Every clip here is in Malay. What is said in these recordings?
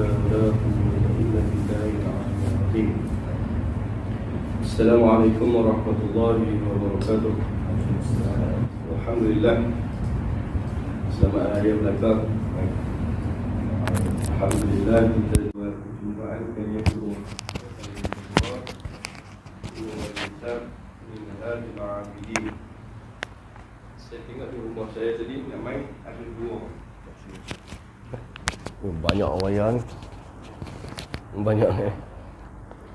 له إلا بالله العلي العظيم. السلام عليكم ورحمة الله وبركاته. Alhamdulillah. Selamat hari belakang. Alhamdulillah kita buat perjumpaan kali yang kedua. Saya tengok di rumah saya tadi nak main ada dua. Banyak wayang. Banyak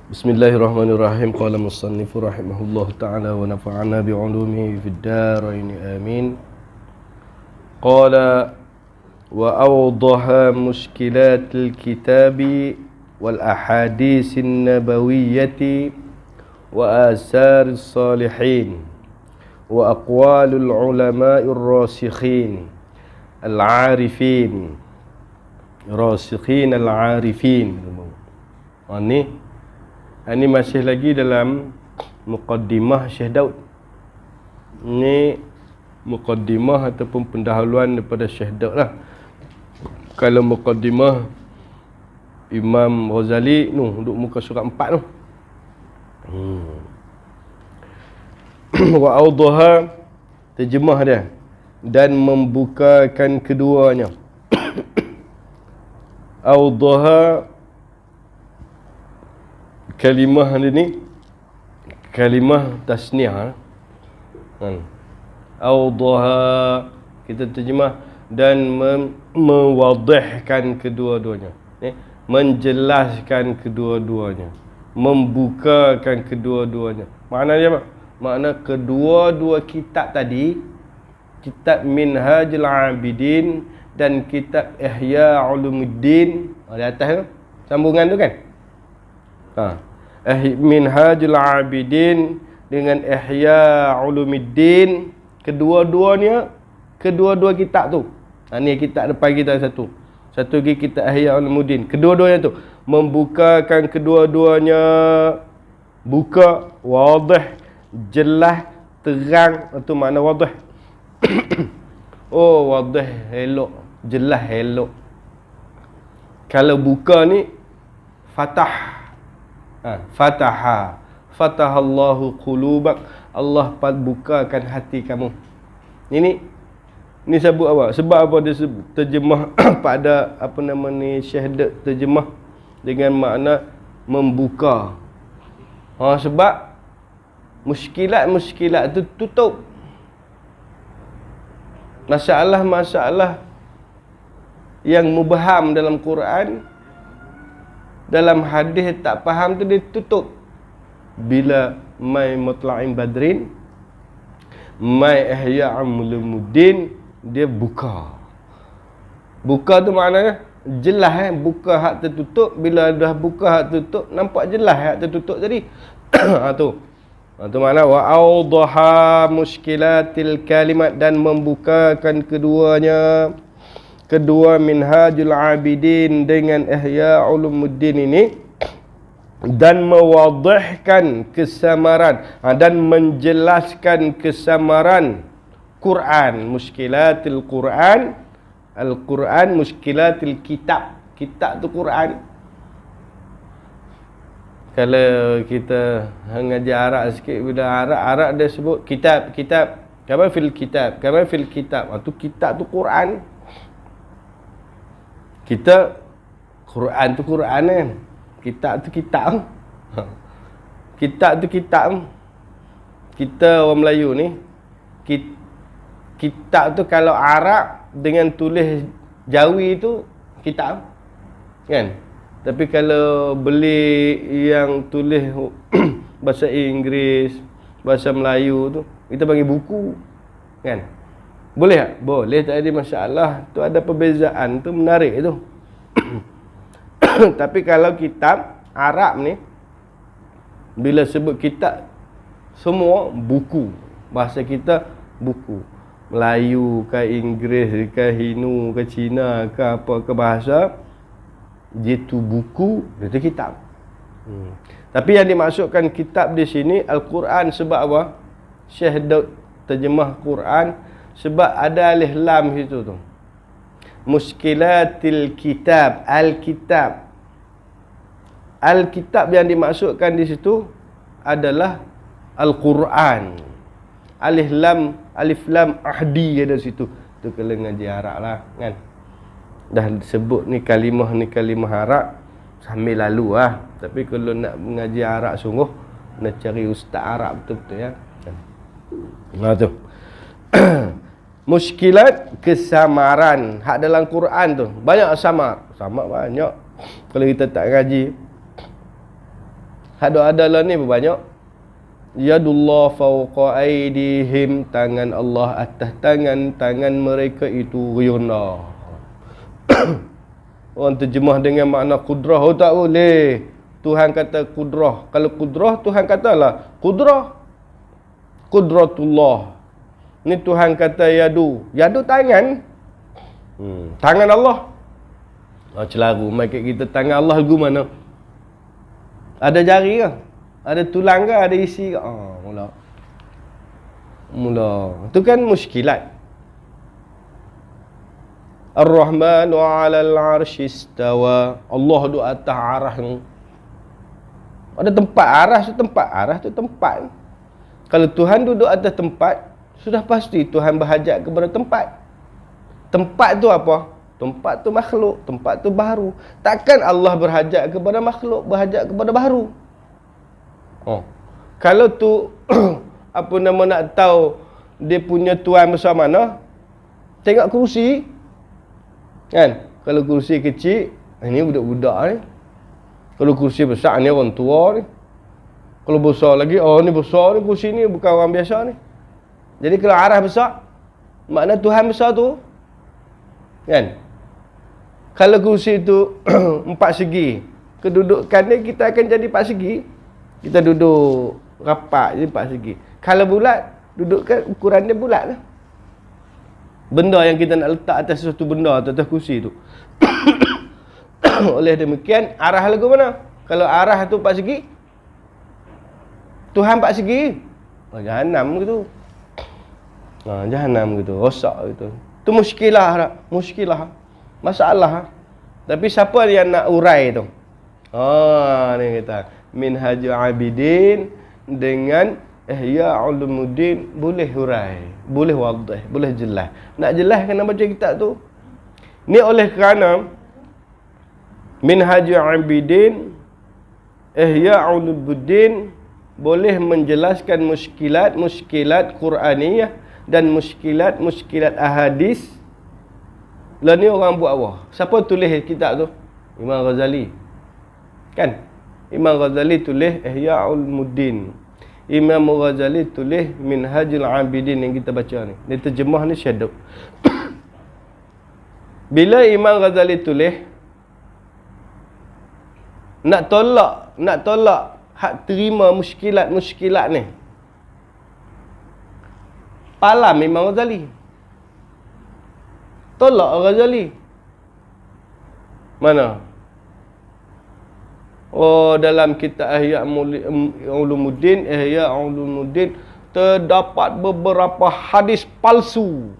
Bismillahirrahmanirrahim. Qala musannifu rahimahullah ta'ala wa nafa'ana bi'ulumihi fid darain amin. Qala wa awdaha mushkilatil kitabi wal ahadisin nabawiyyati wa asaris salihin wa aqwalul ulama'ir rasikhin al-arifin rasikhin al-arifin. Ini masih lagi dalam muqaddimah Syekh Daud. Ini muqaddimah ataupun pendahuluan daripada Syekh Daud lah. Kalau muqaddimah Imam Ghazali duduk muka surat 4 tu. Wa awdaha, terjemah dia, dan membukakan keduanya. Awdaha, kalimah ni kalimah tasniah. Awdaha kita terjemah dan mewadihkan kedua-duanya, menjelaskan kedua-duanya, membukakan kedua-duanya. Maknanya apa? Makna kedua-dua kitab tadi, kitab Minhajul Abidin dan kitab Ihya Ulumuddin, di atas tu sambungan tu kan. Minhajul Abidin dengan Ihya Ulumuddin, kedua-dua kitab tu. Ni kitab depan kita satu lagi kitab Ihya Ulumuddin. Kedua-duanya tu membukakan kedua-duanya, buka, wadih, jelas, terang. Itu makna wadih. Oh, wadih elok, jelas elok. Kalau buka ni fatah. Fatahallahu qulubak, Allah bukakan hati kamu. Ini sebut apa? Sebab apa dia terjemah pada Syekh Daud terjemah dengan makna membuka. Sebab muskilat tu tutup. Masalah-masalah yang mubham dalam Quran, dalam hadis tak faham tu dia tutup. Bila mai mutla'in badrin, mai Ihya Ulumuddin, dia buka. Buka tu maknanya jelas buka hak tertutup. Bila dah buka hak tertutup, nampak jelas hak tertutup tadi. Tu makna wa awdaha muskilatil kalimat, dan membukakan keduanya, kedua Minhajul Abidin dengan Ihya Ulumuddin ini, dan mewadihkan kesamaran dan menjelaskan kesamaran Quran, muskilatil Quran, Al-Quran, muskilatil kitab. Kitab tu Quran. Kalau kita ngajar Arab sikit, bila Arab dia sebut kitab. Kama fil kitab. Tu kitab tu Quran. Kita Quran tu Quran kan. Kitab tu kitab. Kitab tu kitab. Kita orang Melayu ni, kitab tu kalau Arab dengan tulis Jawi tu kitab kan. Tapi kalau beli yang tulis bahasa Inggeris, bahasa Melayu tu, kita panggil buku kan. Boleh tak? Boleh, tak ada masalah. Tu ada perbezaan, tu menarik tu. Tapi kalau kitab Arab ni, bila sebut kitab, semua buku. Bahasa kita buku. Melayu ke Inggeris ke Hinu ke Cina ke apa ke bahasa, dia tu buku, dia tu kitab. Tapi yang dimaksudkan kitab di sini Al-Quran. Sebab apa? Syekh Daud terjemah Quran sebab ada alif lam situ tu. muskilatil kitab, al-kitab. Al-kitab yang dimaksudkan di situ adalah Al-Quran. Alif lam ahdi ada situ. Tu kalau ngaji Arab lah kan. Dah sebut ni kalimah Arab sambil lalu lah. Tapi kalau nak mengaji Arab sungguh nak cari ustaz Arab betul-betul ya. Nah tu. Muskilat kesamaran. Hak dalam Quran tu banyak samar. Samar banyak. Kalau kita tak ngaji. Hak ada lah ni banyak. Yadullah fawqa aydihim, tangan Allah atas tangan mereka itu rendah. Orang terjemah dengan makna kudrah. Oh tak boleh. Tuhan kata kudrah. Kalau kudrah Tuhan katalah kudrah. Kudratullah. Ni Tuhan kata yadu. Yadu tangan. Tangan Allah. Celaru market kita tangan Allah lagu mana? Ada jari ke? Ada tulang ke? Ada isi ke? Mula. Itu kan muskilat. Ar-Rahmanu 'alal 'arsy istawa. Allah duduk atas arah. Ada tempat arah tu tempat. Kalau Tuhan duduk atas tempat, sudah pasti Tuhan berhajat kepada tempat. Tempat tu apa? Tempat tu makhluk, tempat tu baharu. Takkan Allah berhajat kepada makhluk, berhajat kepada baharu. Kalau tu apa nama nak tahu dia punya tuan besar mana? Tengok kursi. Kan? Kalau kursi kecil, ini budak-budak ni. Kalau kursi besar ni orang tua ni. Kalau besar lagi, ni besar ni kursi ni bukan orang biasa ni. Jadi kalau arah besar, makna Tuhan besar tu. Kan? Kalau kursi tu 4 segi, kedudukan dia kita akan jadi 4 segi. Kita duduk rapat je 4 segi. Kalau bulat, dudukkan ukuran dia bulat lah. Benda yang kita nak letak atas sesuatu benda atas kursi tu. Oleh demikian, arah lagu mana? Kalau arah tu 4 segi, Tuhan 4 segi, Jahannam gitu. Jahannam gitu, rosak gitu. Tu muskilah. Masalah. Tapi siapa yang nak urai tu? Ni kata Minhajul Abidin dengan Ihya Ulumuddin boleh hurai, boleh wadih, boleh jelas. Nak jelas kena baca kitab tu. Ni oleh kerana Minhajul Abidin, Ihya Ulumuddin boleh menjelaskan muskilat Quraniyah dan muskilat ahadis. Lah ni orang buat apa? Siapa tulis kitab tu? Imam Ghazali. Kan? Imam Ghazali tulis Ihya Ulumuddin. Imam Ghazali tulis Minhajul Abidin yang kita baca ni. Dia terjemah ni syadab. Bila Imam Ghazali tulis, nak tolak hak terima muskilat ni, palam Imam Ghazali. Tolak Ghazali. Mana? Dalam kitab Ihya Ulumuddin terdapat beberapa hadis palsu.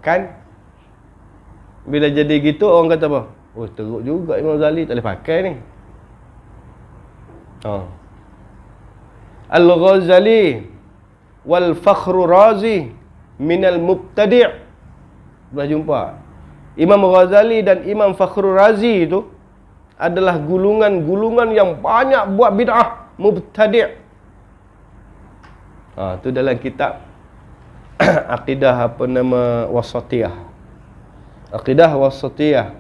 Kan? Bila jadi gitu orang kata apa? Teruk juga Imam Ghazali, tak boleh pakai ni. Al-Ghazali wal Fakhru Razi minal mubtadi'. Pernah jumpa? Imam Ghazali dan Imam Fakhru Razi itu adalah gulungan yang banyak buat bid'ah, mubtadi'. Tu dalam kitab Aqidah Wasatiyah. Aqidah Wasatiyah.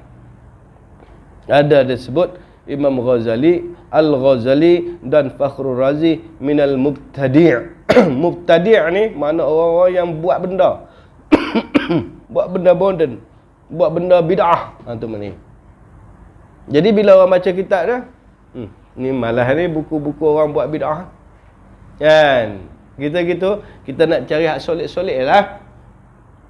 Ada disebut Imam Ghazali, Al-Ghazali dan Fakhru Razi minal mubtadi'. Mubtadi' ni makna orang-orang yang buat benda. Buat benda modern, buat benda bid'ah. Tu mana ni. Jadi bila orang baca kitab dia, ni malah ni buku-buku orang buat bid'ah. Kan? Gitu-gitu, kita nak cari hak solid-solid lah.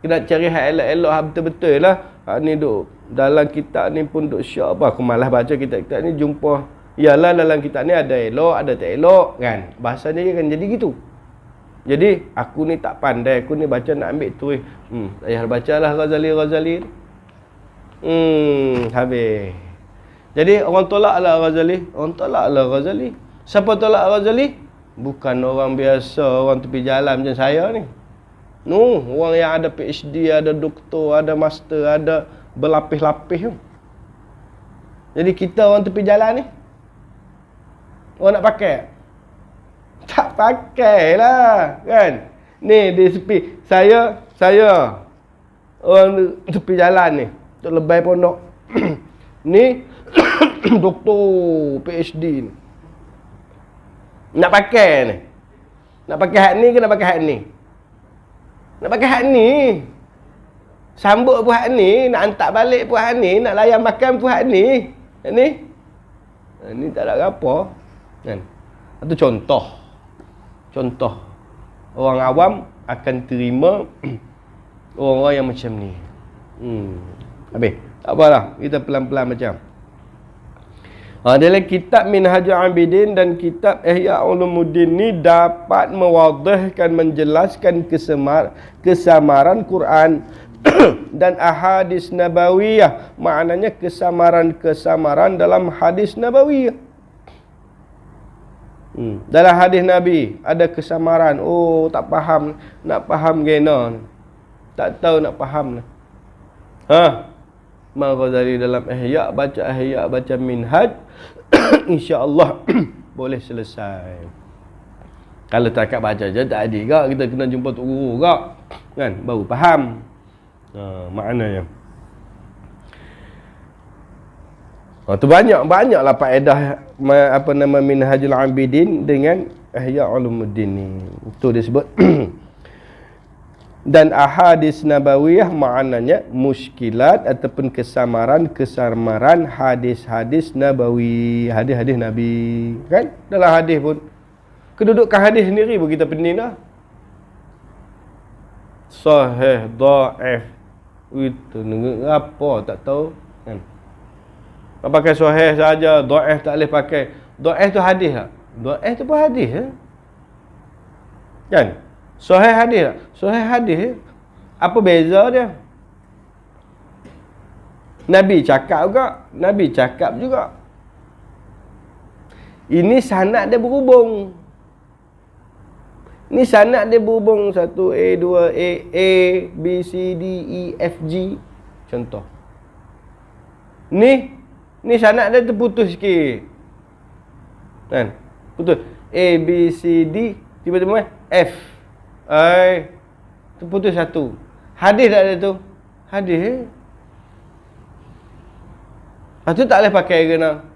Kita nak cari hak elok-elok, hak betul-betul lah. Hak ni duk dalam kitab ni pun duk syak apa. Aku malas baca kitab-kitab ni jumpa. Yalah dalam kitab ni ada elok, ada tak elok kan. Bahasanya kan jadi gitu. Jadi aku ni tak pandai, aku ni baca nak ambil tulis. Tak payah bacalah Ghazali. Habis. Jadi orang tolaklah Ghazali. Orang tolaklah Ghazali. Siapa tolak Ghazali? Bukan orang biasa, orang tepi jalan macam saya ni. Orang yang ada PhD, ada doktor, ada master, ada berlapis-lapis tu. Jadi kita orang tepi jalan ni, orang nak pakai? Tak pakailah, kan? Ni di sepi saya orang tepi jalan ni, tok lebay pondok. Ni doktor PhD ni. Nak pakai ni. Nak pakai hak ni ke nak pakai hak ni? Nak pakai hak ni. Sambut pun hak ni, nak hantar balik pun hak ni, nak layan makan pun hak ni. Hak ni. Ni tak ada apa. Kan? Itu contoh. Contoh. Orang awam akan terima orang-orang yang macam ni. Habis. Tak apalah. Kita pelan-pelan macam. Dalam kitab Minhajul Abidin dan kitab Ihya Ulumuddin ni dapat mewadihkan, menjelaskan kesamaran Quran dan ahadis nabawiyah. Maknanya kesamaran dalam hadis nabawiyah. Dalam hadis Nabi ada kesamaran. Oh, tak faham. Nak faham gena. Tak tahu nak faham. Imam Ghazali dalam Ihya, baca Minhaj, insya-Allah boleh selesai. Kalau takat baca je tak ada gak, kita kena jumpa tok guru gak, kan, baru faham maknanya. Tu banyaklah faedah Minhajul Abidin dengan Ihya Ulumuddin ni. Itu dia sebut dan ahadis nabawiyah maknanya muskilat ataupun kesamaran hadis-hadis nabawi, hadis-hadis Nabi, kan? Dalam hadis pun kedudukan hadis sendiri pun kita pening dah. Sahih, dhaif, itu apa tak tahu, kan? Nak pakai sahih saja, dhaif tak boleh pakai. Dhaif tu hadis tak? Dhaif tu pun hadis, kan? Sahih hadis tak? Sahih hadis. Apa beza dia? Nabi cakap juga. Ini sanad dia berhubung. Ni sanad dia berhubung 1A, 2A, A, B, C, D, E, F, G. Contoh. Ni sanad dia terputus sikit. Kan? Putus. A, B, C, D, tiba-tiba F. Terputus satu. Hadis tak ada tu? Hadis. Lepas tu tak boleh pakai ke nak?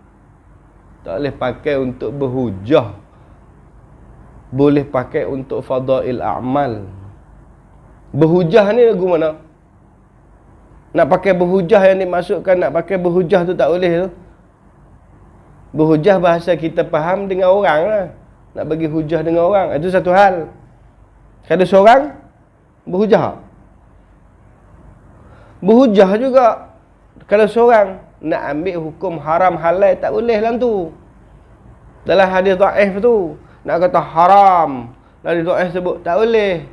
Tak boleh pakai untuk berhujah. Boleh pakai untuk fadail a'mal. Berhujah ni lagu mana? Nak pakai berhujah yang dimasukkan, nak pakai berhujah tu tak boleh tu. Berhujah bahasa kita faham dengan orang lah. Nak bagi hujah dengan orang, itu satu hal. Kalau seorang berhujah. Berhujah juga. Kalau seorang nak ambil hukum haram halal tak boleh lah tu. Dalam hadis dhaif tu nak kata haram, hadis dhaif sebut tak boleh.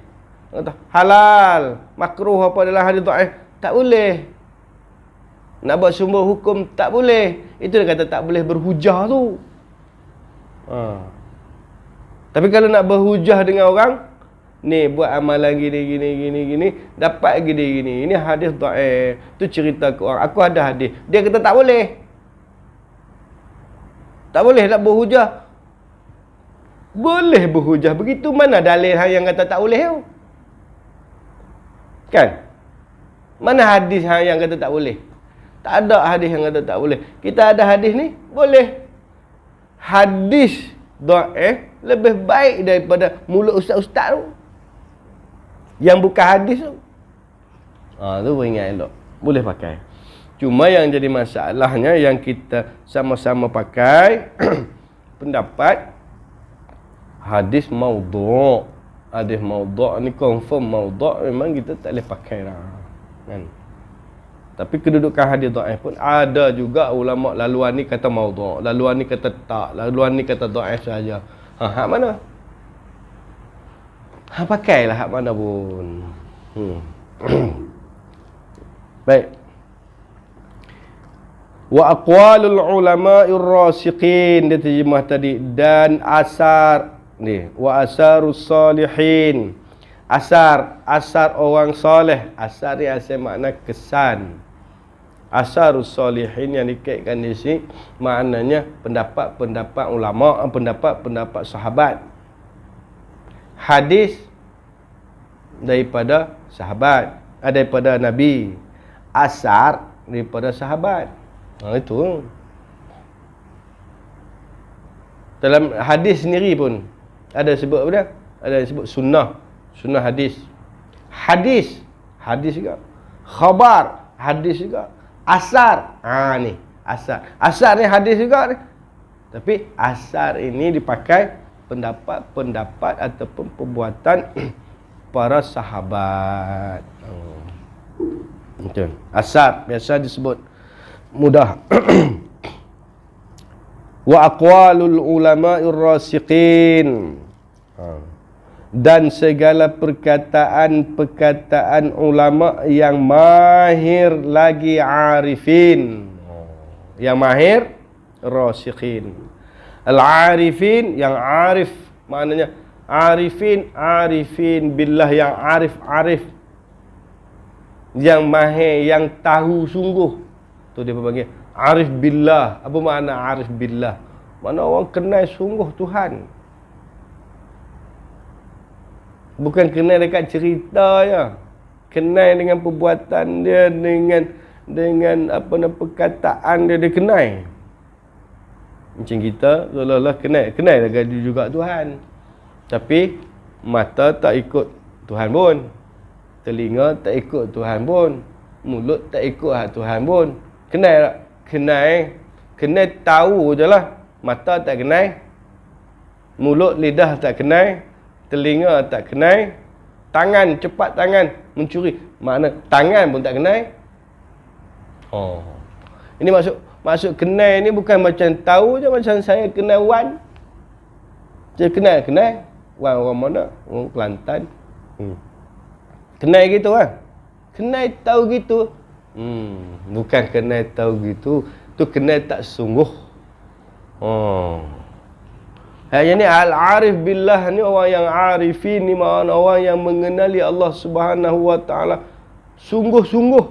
Kata halal, makruh apa dalam hadis dhaif tak boleh. Nak buat sumber hukum tak boleh. Itu dia kata tak boleh berhujah tu. Tapi kalau nak berhujah dengan orang, ni buat amalan gini, dapat gini. Ini hadis dhaif. Tu cerita ke orang, aku ada hadis. Dia kata tak boleh. Tak boleh nak berhujah. Boleh berhujah. Begitu mana dalil yang kata tak boleh tu? Kan? Mana hadis yang kata tak boleh? Tak ada hadis yang kata tak boleh. Kita ada hadis ni, boleh. Hadis dhaif lebih baik daripada mulut ustaz-ustaz tu. Yang bukan hadis tu. Tu pun ingat elok. Boleh pakai. Cuma yang jadi masalahnya yang kita sama-sama pakai pendapat hadis maudhu'. Hadis maudhu' ni confirm maudhu', memang kita tak boleh pakai lah. Kan? Tapi kedudukan hadis dhaif pun ada juga ulama laluan ni kata maudhu', laluan ni kata tak, laluan ni kata dhaif saja. Hak mana? Pakailah hak mana pun. Baik. Wa aqwalul ulama'ir rasikin, dia terjemah tadi, dan asar ni, wa asarus salihin, asar orang soleh. Asar ni asal makna kesan. Asarus salihin yang dikaitkan di sini maknanya pendapat-pendapat ulama, pendapat-pendapat sahabat. Hadis daripada sahabat, daripada Nabi. Asar daripada sahabat. Itu. Dalam hadis sendiri pun ada sebut apa dia? Ada sebut sunnah. Sunnah hadis. Hadis juga. Khabar, hadis juga. Asar, ni asar. Asar ni hadis juga ni. Tapi asar ini dipakai pendapat-pendapat ataupun perbuatan para sahabat. Betul. Asar biasa disebut mudah. Wa aqwalul ulama'ir rasikin, dan segala perkataan-perkataan ulama yang mahir lagi arifin. Yang mahir rasikin. Al-arifin yang arif, maknanya arifin billah, yang arif, yang mahir, yang tahu sungguh. Tu dia panggil arif billah. Apa makna arif billah? Makna orang kenal sungguh Tuhan. Bukan kenal dekat cerita je. Kenal dengan perbuatan dia, dengan apa nama perkataan dia kenal. Macam kita seolah-olah kenal dekat juga Tuhan. Tapi mata tak ikut Tuhan pun. Telinga tak ikut Tuhan pun. Mulut tak ikut Tuhan pun. Kenal tak? Kenal tahu je lah. Mata tak kenal. Mulut lidah tak kenal. Telinga tak kenal. Tangan, cepat tangan mencuri. Makna tangan pun tak kenal. Ini maksud kenal ni bukan macam tahu je, macam saya kenal Wan. Saya kenal. Wan orang mana? Orang Kelantan. Kenal gitu kan? Kenal tahu gitu. Bukan kenal tahu gitu. Tu kenal tak sungguh. Yang ni al-arif billah ni, orang yang arifin ni makna orang yang mengenali Allah Subhanahu wa taala sungguh-sungguh.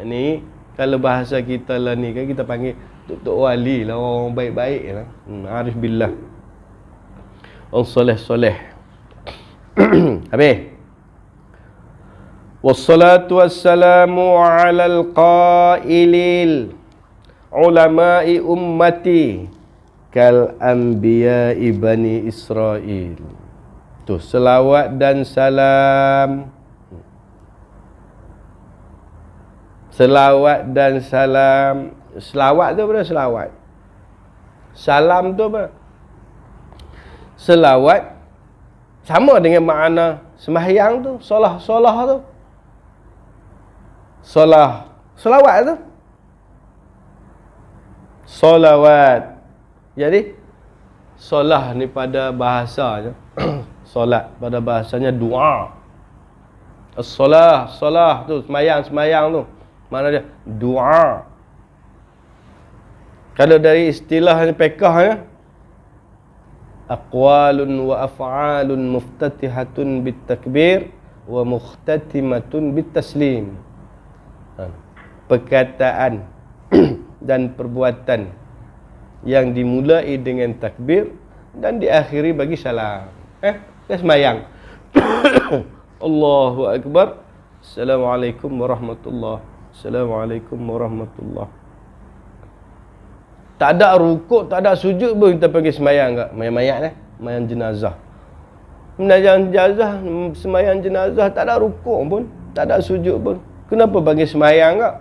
Ni kalau bahasa kita lah ni kan kita panggil tok wali lah, orang baik-baik lah. Arif billah. Orang soleh-soleh. Habis. Wassalatu wassalamu ala al-qailil ulama'i ummati kal anbiya'i bani Israel. Tu selawat dan salam. Selawat dan salam. Selawat tu apa? Selawat. Salam tu apa? Selawat sama dengan makna sembahyang tu, solah tu. Selawat tu. Solawat. Jadi solah ni pada bahasanya solat pada bahasanya doa. Solah tu sembahyang tu. Mana dia? Doa. Kalau dari istilahnya fiqhnya, aqwalun wa af'alun muftatihatun bitakbir wa mukhtatimatun bitaslim. Perkataan dan perbuatan yang dimulai dengan takbir dan diakhiri bagi salam. Dia sembahyang. Allahu Akbar. Assalamualaikum warahmatullahi. Assalamualaikum warahmatullahi. Tak ada rukuk, tak ada sujud pun kita panggil sembahyang tak? Mayat-mayat sembahyang jenazah. Sembahyang jenazah tak ada rukuk pun, tak ada sujud pun. Kenapa panggil sembahyang tak?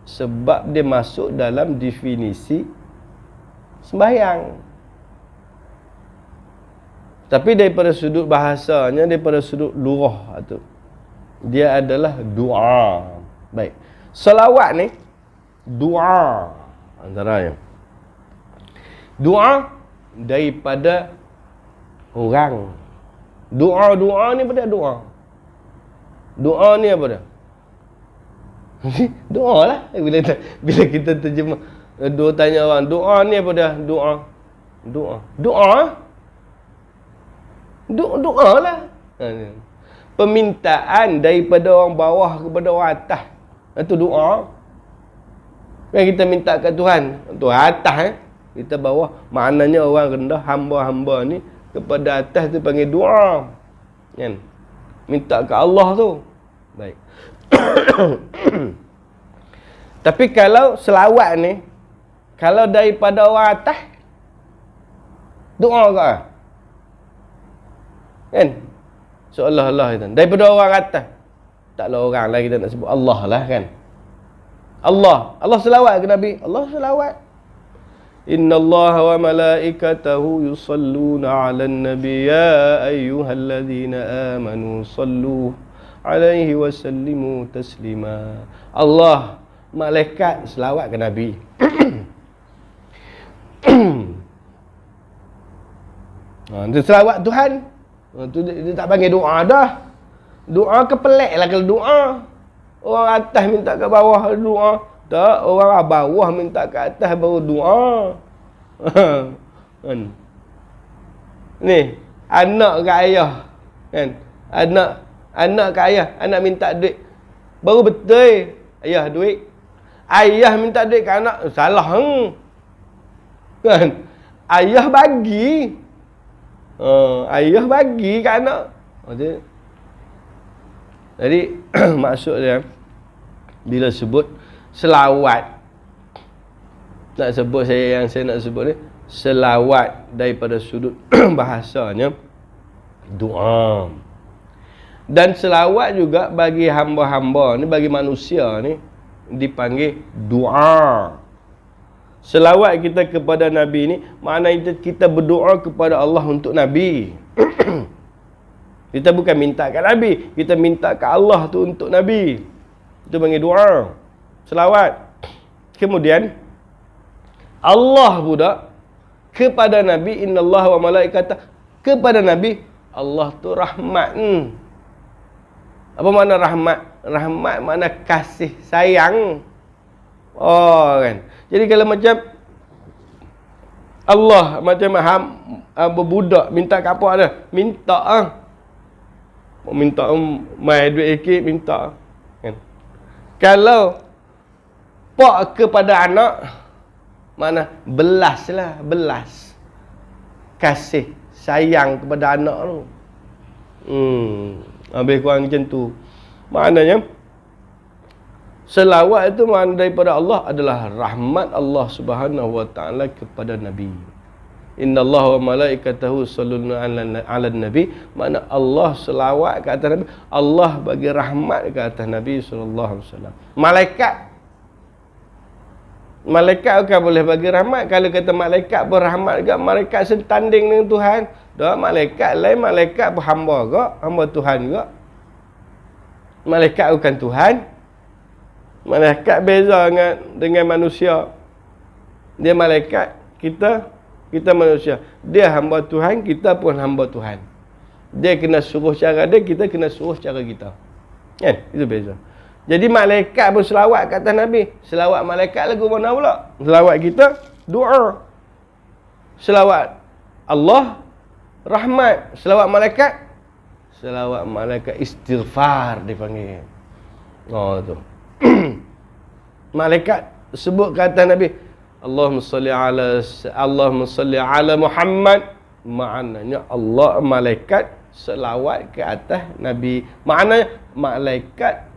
Sebab dia masuk dalam definisi sembahyang. Tapi daripada sudut bahasanya, daripada sudut lurah tu, dia adalah doa. Baik. Selawat ni doa antaranya. Doa daripada orang. Doa ni pada doa. Doa ni apa dah? Doa lah. Bila kita terjemah. Dua tanya orang, doa ni apa dia? Doa. Doa lah. Permintaan daripada orang bawah kepada orang atas. Itu doa. Kan kita minta kat Tuhan. Tuhan atas kita bawah. Maknanya orang rendah, hamba-hamba ni kepada atas tu panggil doa. Kan? Minta ke Allah tu. Baik. Tapi kalau selawat ni, kalau daripada orang atas, doa ke? Kan? Seolah-olah itu. Daripada orang atas. Taklah orang lah kita nak sebut Allah lah kan. Allah selawat ke Nabi? Allah selawat. Inna Allah wa malaikatahu yusalluna ala nabi ya ayyuhalladzina amanu sallu alaihi wa sallimu taslima. Allah, malaikat selawat ke Nabi. Itu selawat Tuhan. Tu dia tak panggil doa dah. Doa ke pelik lah kalau doa. Orang atas minta ke bawah doa. Tak, orang bawah minta ke atas baru doa. Kan? Ni, anak ke ayah. Kan? Anak ke ayah, anak minta duit. Baru betul ayah duit. Ayah minta duit ke anak, salah. Kan? Ayah bagi. Ayah bagi ke anak. Jadi maksud dia bila sebut selawat, nak sebut saya nak sebut ni selawat daripada sudut bahasanya doa. Dan selawat juga bagi hamba-hamba ni, bagi manusia ni dipanggil doa. Selawat kita kepada Nabi ni maknanya kita berdoa kepada Allah untuk Nabi. Kita bukan minta kat Nabi, kita minta kat Allah tu untuk Nabi. Itu panggil doa. Selawat. Kemudian Allah pula kepada Nabi, innallaha wa malaikatahu, kepada Nabi Allah tu rahmat. Apa makna rahmat? Rahmat makna kasih sayang. Oh kan. Jadi kalau macam Allah macam berbudak minta ke apa dia? Minta minta mai duit sikit minta kan. Kalau pak kepada anak mana belas lah, belas kasih sayang kepada anak tu. Habis kurang macam tu. Maknanya selawat itu makna daripada Allah adalah rahmat Allah Subhanahu wa taala kepada Nabi. Innallaha wa malaikatahu yusalluna 'alan nabi, makna Allah selawat ke atas Nabi, Allah bagi rahmat ke atas Nabi sallallahu alaihi wasallam. Malaikat bukan boleh bagi rahmat. Kalau kata malaikat berrahmat juga, malaikat setanding dengan Tuhan. Dah malaikat lain, malaikat berhamba juga, hamba Tuhan juga. Malaikat bukan Tuhan. Malaikat beza dengan manusia. Dia malaikat, kita manusia. Dia hamba Tuhan, kita pun hamba Tuhan. Dia kena suruh cara dia, kita kena suruh cara kita. Kan? Itu beza. Jadi malaikat pun selawat kat atas Nabi. Selawat malaikat lagu mana pula? Selawat kita, doa. Selawat Allah, rahmat. Selawat malaikat istighfar dipanggil. Oh tu. Malaikat sebut kata Nabi, Allahumma salli ala Muhammad. Maknanya Allah, malaikat selawat ke atas Nabi. Maknanya malaikat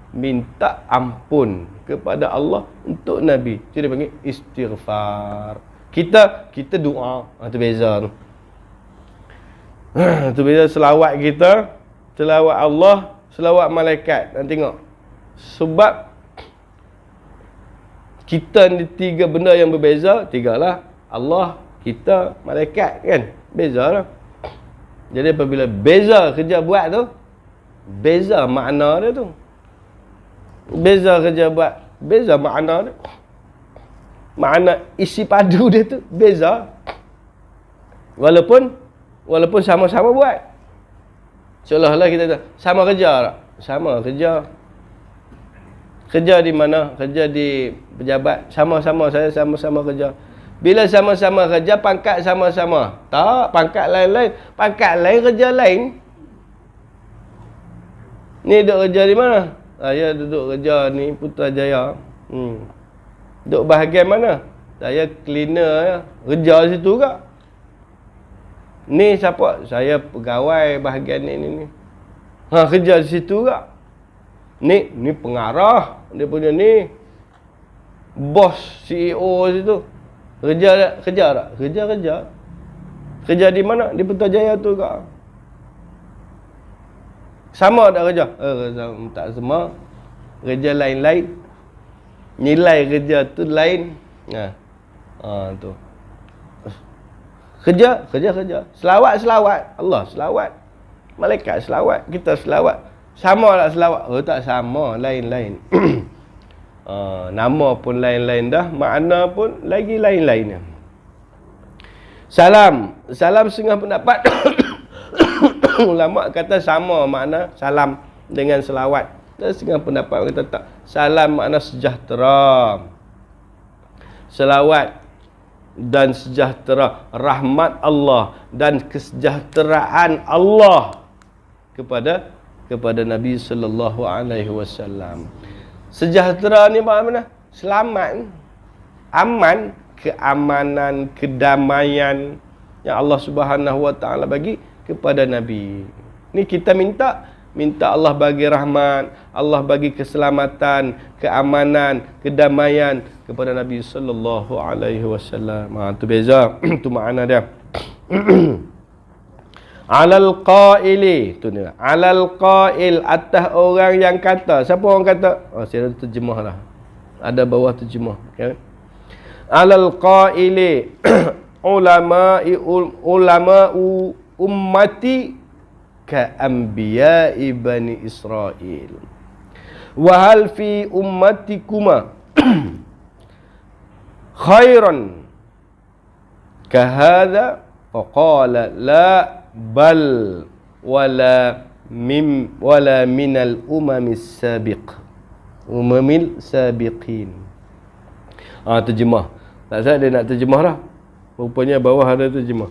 minta ampun kepada Allah untuk Nabi. Itu dia panggil istighfar. Kita doa. Itu beza tu. Itu beza selawat kita, selawat Allah, selawat malaikat. Dan tengok. Sebab kita ni tiga benda yang berbeza. Tiga lah. Allah, kita, malaikat kan. Beza lah. Jadi apabila beza kerja buat tu, beza makna dia tu. Beza kerja buat, beza makna dia. Makna isi padu dia tu beza. Walaupun sama-sama buat. Seolah-olah kita sama kerja tak? Sama kerja. Kerja di mana? Kerja di pejabat. Sama-sama, saya sama-sama kerja. Bila sama-sama kerja, pangkat sama-sama. Tak, pangkat lain-lain. Pangkat lain, kerja lain. Ni duduk kerja di mana? Saya duduk kerja ni Putrajaya. Duduk bahagian mana? Saya cleaner ya. Kerja situ ke? Ni siapa? Saya pegawai bahagian ni. Kerja di situ ke? Ni pengarah. Dia punya ni bos CEO situ. Kerja tak? Kerja. Kerja di mana? Di Putrajaya tu ke? Sama tak kerja? Tak sama. Kerja lain-lain. Nilai kerja tu lain. Tu. Kerja. Selawat. Allah selawat. Malaikat selawat. Kita selawat. Sama tak selawat? Tak sama. Lain-lain. Nama pun lain-lain dah. Makna pun lagi lain-lain. Salam setengah pendapat. Ulama kata sama makna salam dengan selawat. Dan setengah pendapat kata tak. Salam makna sejahtera. Selawat dan sejahtera, rahmat Allah dan kesejahteraan Allah kepada Nabi sallallahu alaihi wasallam. Sejahtera ni mana? Selamat, aman, keamanan, kedamaian yang Allah Subhanahu wa taala bagi kepada Nabi. Ni kita minta Allah bagi rahmat, Allah bagi keselamatan, keamanan, kedamaian kepada Nabi sallallahu alaihi wasallam. Tu beza, tu makna dia. Alal qaili, tu ni. Alal qail, atas orang yang kata. Siapa orang kata? Saya dah terjemah dah. Ada bawah terjemah, okay? Alal qaili ulama ummati ka anbiya'i bani Israel. Wa hal fi ummatikuma khairan ka hadha faqala la bal wala minal umamis sabiqin. Terjemah. Tak salah dia nak terjemah dah. Rupanya bawah ada terjemah.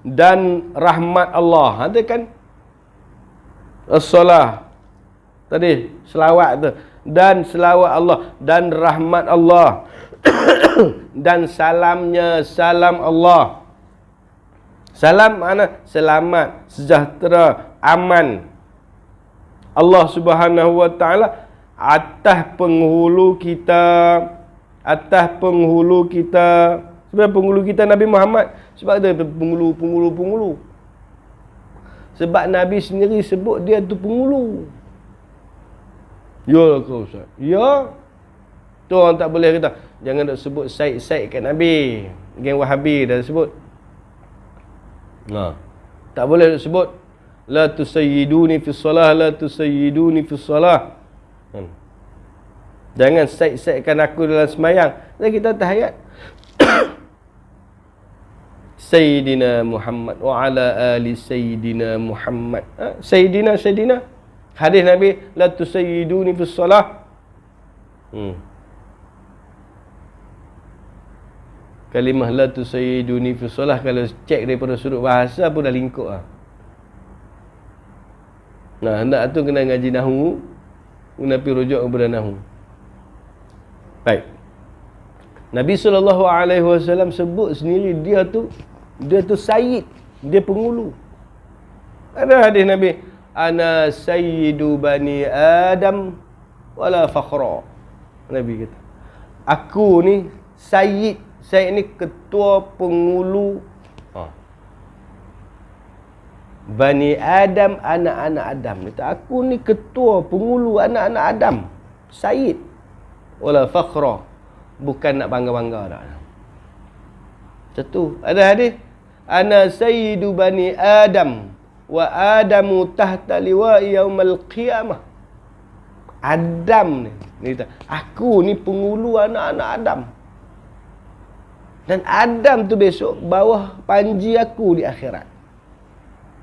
Dan rahmat Allah. Ada kan? As-salah. Tadi selawat tu. Dan selawat Allah dan rahmat Allah. Dan salamnya salam Allah. Salam mana? Selamat, sejahtera, aman. Allah Subhanahu wa taala atas penghulu kita. Sebenarnya penghulu kita Nabi Muhammad. Sebab ada penghulu. Sebab Nabi sendiri sebut dia tu penghulu. Ya kau Ustaz. Ya. Tu orang tak boleh kata. Jangan nak sebut Said kat Nabi. Geng Wahabi dah sebut. Tak boleh nak sebut. La tusayyiduni fi salah, la tusayyiduni fi salah. Jangan said-saidkan aku dalam semayang. Dan kita tahiyat. Sayyidina Muhammad wa ala ali Sayyidina Muhammad. Sayyidina. Hadis Nabi, la tusayyiduni fi salah. Kalimah la tusayyiduni fi salah, kalau cek daripada sudut bahasa pun dah lingkup lah. Hendak tu kena ngaji nahu, kena pergi rujuk kepada nahu. Baik. Nabi SAW sebut sendiri dia tu sayyid, dia penghulu. Ada hadis Nabi, ana sayyidu bani Adam wala fakhra. Nabi kata, aku ni sayyid. Sayyid ni ketua penghulu Bani Adam, anak-anak Adam. Kata, aku ni ketua penghulu anak-anak Adam. Sayyid. Wala fakhra. Bukan nak bangga-bangga dah. Satu. Ada hadis. Ana sayyidu bani Adam. Wa Adamu tahta liwa'i yaumal qiyamah. Adam ni. Dia kata, aku ni penghulu anak-anak Adam. Dan Adam tu besok bawah panji aku di akhirat.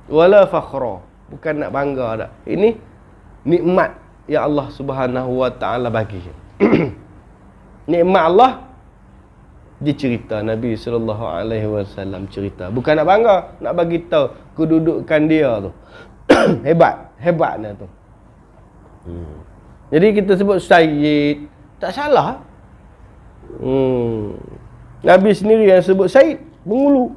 Wala fakhra. Bukan nak bangga dah. Ini nikmat yang Allah Subhanahu Wa Taala bagi. Nikmat Allah dicerita, Nabi sallallahu alaihi wasallam cerita. Bukan nak bangga, nak bagi tahu kedudukan dia tu. Hebatnya tu. Jadi kita sebut Sayyid, tak salah. Nabi sendiri yang sebut Sayyid, penghulu.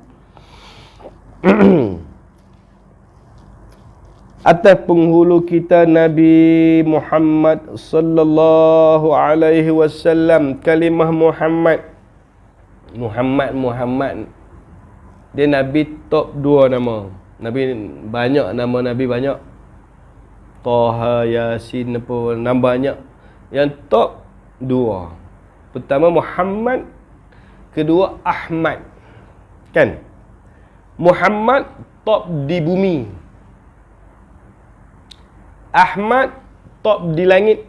Atas penghulu kita Nabi Muhammad sallallahu alaihi wasallam. Kalimah Muhammad dia Nabi top 2 nama. Nabi banyak, nama Nabi banyak. Taha, Yasin, apa, nama banyak. Yang top 2. Pertama Muhammad, kedua Ahmad. Kan? Muhammad top di bumi. Ahmad top di langit.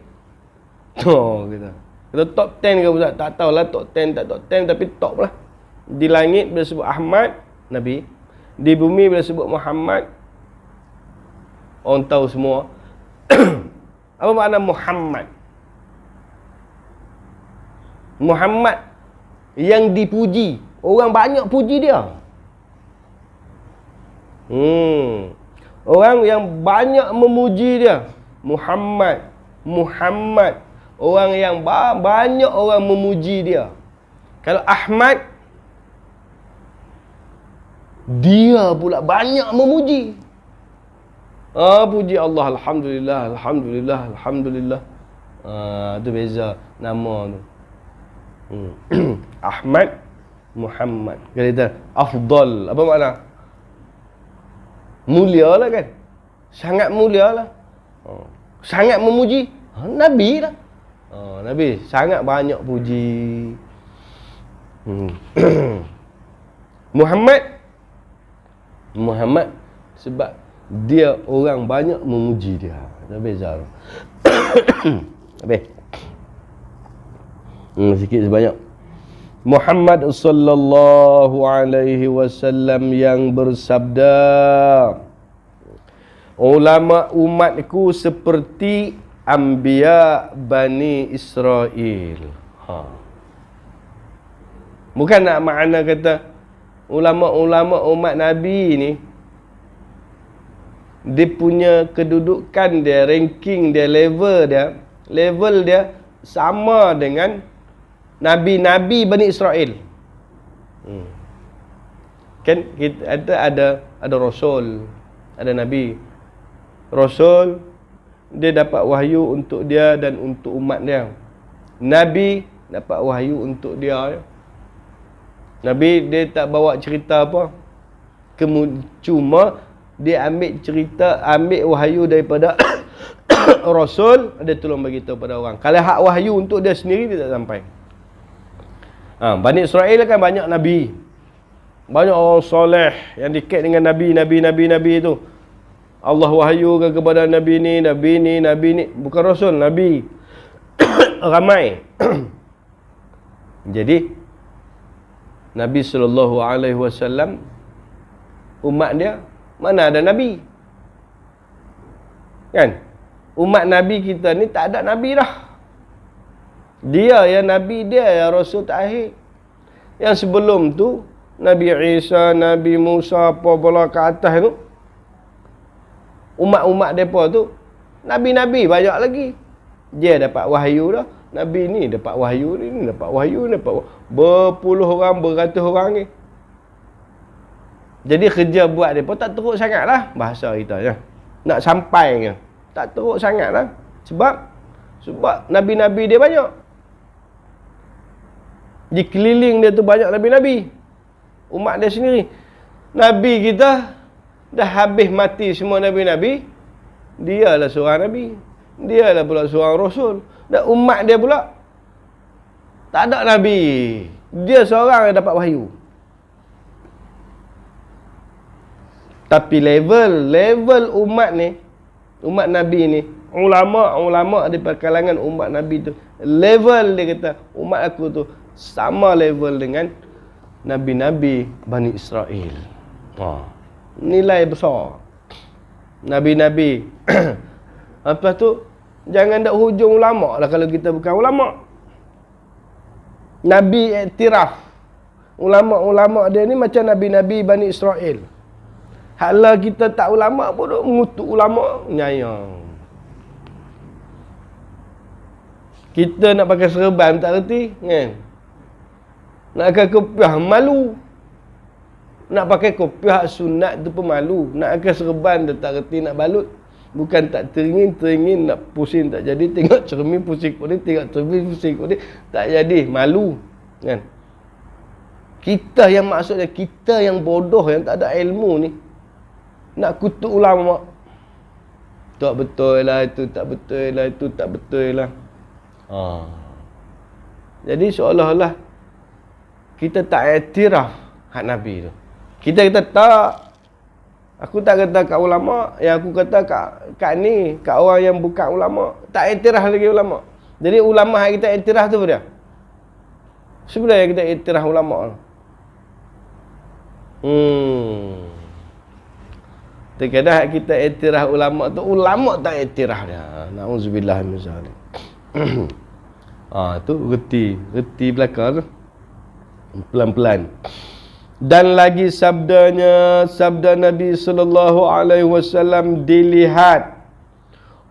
Kita. Kita top 10 ke Ustaz? Tak tahulah top 10 tak top 10, tapi top lah. Di langit bila sebut Ahmad, Nabi. Di bumi bila sebut Muhammad, orang tahu semua. Apa makna Muhammad? Muhammad yang dipuji. Orang banyak puji dia. Orang yang banyak memuji dia. Muhammad. Orang yang banyak orang memuji dia. Kalau Ahmad, dia pula banyak memuji. Puji Allah, Alhamdulillah. Itu beza nama tu. Ahmad, Muhammad. Kalau kita afdal, apa makna? Mulia lah kan? Sangat mulia lah. Sangat memuji. Nabi lah. Nabi sangat banyak puji. Muhammad sebab dia orang banyak memuji dia. Dah beza. Habis. Sikit sebanyak. Muhammad sallallahu alaihi wasallam yang bersabda, ulama umatku seperti anbiya Bani Israel. Bukan nak makna kata ulama-ulama umat Nabi ni, dia punya kedudukan dia, ranking dia, level dia sama dengan Nabi-Nabi Bani Israel. Kan kita ada Rasul, ada Nabi. Rasul dia dapat wahyu untuk dia dan untuk umat dia. Nabi dapat wahyu untuk dia. Nabi dia tak bawa cerita apa. Cuma dia ambil wahyu daripada Rasul, dia tolong bagi tahu pada orang. Kalau hak wahyu untuk dia sendiri, dia tak sampai. Bani Israel kan banyak Nabi. Banyak orang soleh yang dekat dengan Nabi itu. Allah wahyukan kepada Nabi ni. Bukan Rasul, Nabi. Ramai. Jadi Nabi SAW, umat dia mana ada Nabi? Kan? Umat Nabi kita ni tak ada Nabi dah. Dia yang Nabi, dia yang Rasul terakhir. Yang sebelum tu Nabi Isa, Nabi Musa, apa bola ke atas tu, umat-umat mereka tu Nabi-Nabi banyak lagi. Dia dapat wahyu dah. Nabi ni dapat wahyu ni, dapat berpuluh orang, beratus orang ni. Jadi kerja buat mereka tak teruk sangat lah. Bahasa kita je, nak sampai ke, tak teruk sangat lah. Sebab Nabi-Nabi dia banyak. Di keliling dia tu banyak Nabi-Nabi. Umat dia sendiri. Nabi kita dah habis mati semua Nabi-Nabi. Dialah seorang Nabi. Dialah pula seorang Rasul. Dan umat dia pula tak ada Nabi. Dia seorang yang dapat wahyu. Tapi level umat ni, umat Nabi ni, ulama di kalangan umat Nabi tu, level dia kata umat aku tu sama level dengan Nabi-Nabi Bani Israel. Nilai besar. Nabi-Nabi. Lepas tu Jangan dak hujung ulama lah kalau kita bukan ulama. Nabi iktiraf. Ulama-ulama dia ni macam Nabi-Nabi Bani Israel. Haklah kita tak ulama pun duk mengutuk ulama. Nyayang. Kita nak pakai serban tak reti kan? Nak pakai kopiah malu. Nak pakai kopiah sunat tu pun malu. Nak pakai serban dia tak reti nak balut. Bukan tak teringin nak pusing tak jadi. Tengok cermin pusing kot ni, tengok cermin pusing kot ni, tak jadi, malu kan. Kita yang maksudnya kita yang bodoh, yang tak ada ilmu ni, nak kutuk ulama. Tak betul lah itu, tak betul lah itu, tak betul lah. Jadi seolah-olah kita tak iktiraf hak Nabi tu. Kita kata tak. Aku tak kata kat ulama, yang aku kata kat ni, kat orang yang bukan ulama. Tak iktiraf lagi ulama. Jadi ulama yang kita iktiraf tu apa dia? Sebenarnya kita iktiraf ulama. Terkadang kita iktiraf ulama tu, ulama tak iktiraf dia. Na'udzubillah min zalik. Tu reti belakang tu. Pelan-pelan. Dan lagi sabda Nabi sallallahu alaihi wasallam, dilihat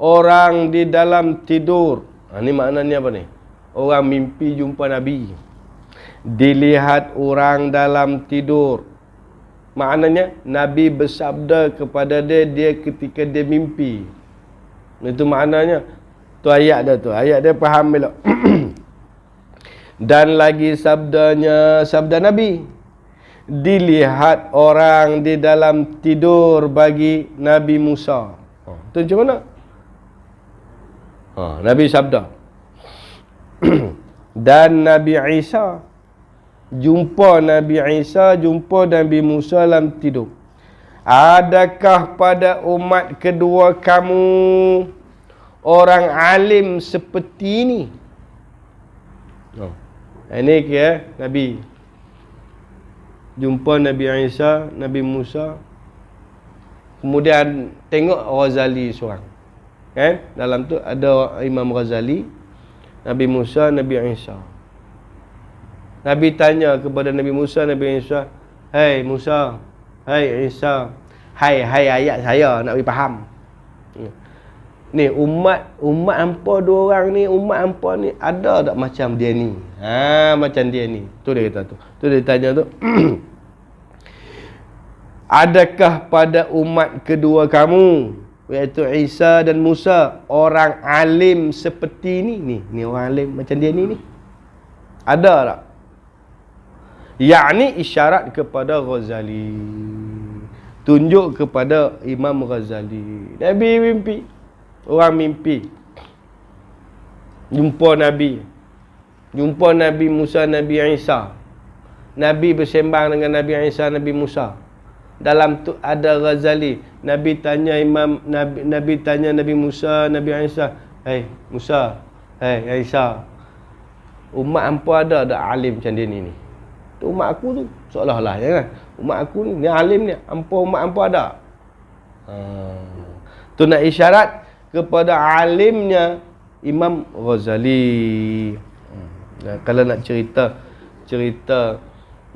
orang di dalam tidur. Ni maknanya apa ni? Orang mimpi jumpa Nabi. Dilihat orang dalam tidur. Maknanya Nabi bersabda kepada dia ketika dia mimpi. Itu maknanya. Tu ayat dia tu. Ayat dia faham belok. Dan lagi sabda Nabi, dilihat orang di dalam tidur bagi Nabi Musa. Itu macam mana? Nabi sabda. Dan Nabi Isa, jumpa Nabi Isa, jumpa Nabi Musa dalam tidur. Adakah pada umat kedua kamu orang alim seperti ini? Ini kira Nabi jumpa Nabi Isa, Nabi Musa. Kemudian tengok Ghazali seorang. Kan? Dalam tu ada Imam Ghazali, Nabi Musa, Nabi Isa. Nabi tanya kepada Nabi Musa, Nabi Isa, "Hai Musa, hai Isa, hai ayat saya nak bagi faham. Ni umat hampa dua orang ni, umat hampa ni ada tak macam dia ni? Macam dia ni." Tu dia kata tu. Tu dia tanya tu. Adakah pada umat kedua kamu, iaitu Isa dan Musa, orang alim seperti ni? Ni orang alim macam dia ni. Ada tak? Yakni isyarat kepada Ghazali. Tunjuk kepada Imam Ghazali. Nabi mimpi. Orang mimpi. Jumpa Nabi. Jumpa Nabi Musa, Nabi Isa. Nabi bersembang dengan Nabi Isa, Nabi Musa. Dalam tu ada Ghazali. Nabi tanya Nabi Musa, Nabi Isa, "Hai Musa, hai Isa, umat hampa ada tak alim macam dia ni? Tu umat aku tu." Seolah-olah ya kan? Umat aku ni alim ni, umat hampa ada. Tu nak isyarat kepada alimnya Imam Ghazali. Kalau nak cerita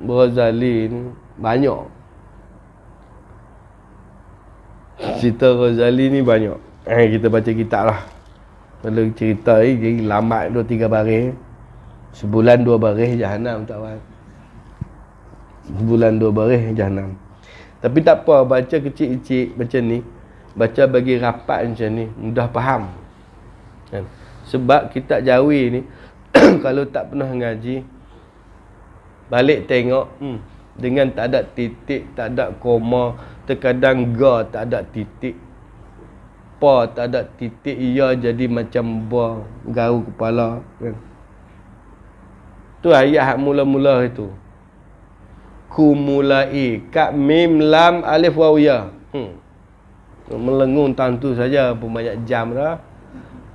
Ghazali ni banyak. Cerita Ghazali ni banyak. Kita baca kitab lah. Kalau cerita ni jadi lambat 2-3 baris. Sebulan 2 baris Jahanam tak buat. Sebulan 2 baris Jahanam. Tapi tak apa, baca kecil-kecil macam ni, baca bagi rapat macam ni, mudah faham kan? Sebab kitab Jawi ni kalau tak pernah ngaji, balik tengok dengan tak ada titik, tak ada koma, terkadang ga tak ada titik, pa tak ada titik, ia jadi macam buah garu kepala kan? Tu ayat hak mula-mula itu. Kumulai, kak mim lam alif waw ya. Melengung tantu saja pun banyak jam dah.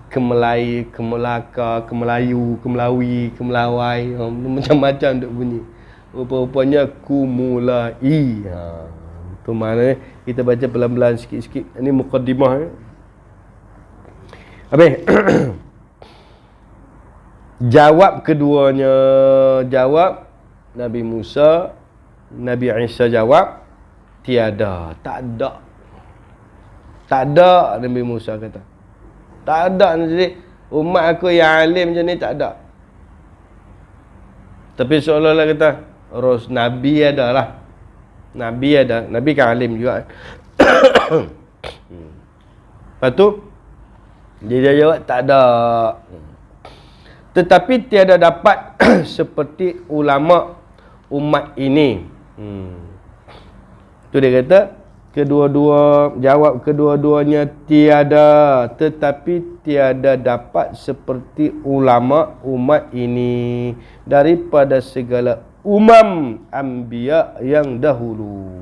Kemelai, kemelaka, kemelayu, kemelawi, kemelawai, macam-macam duk bunyi. Rupa-rupanya kumulai. Tu maknanya kita baca pelan-pelan sikit-sikit. Ini muqaddimah. Habis jawab keduanya, jawab Nabi Musa, Nabi Isa jawab tiada, tak ada. Tak ada, Nabi Musa kata. Tak ada. Jadi umat aku yang alim macam ni tak ada. Tapi seolah-olah kata Nabi ada lah. Nabi ada. Nabi kan alim juga. Lepas tu dia jawab tak ada. Tetapi tiada dapat seperti ulama umat ini. Tu dia kata kedua-duanya tiada, tetapi tiada dapat seperti ulama umat ini daripada segala anbiya yang dahulu.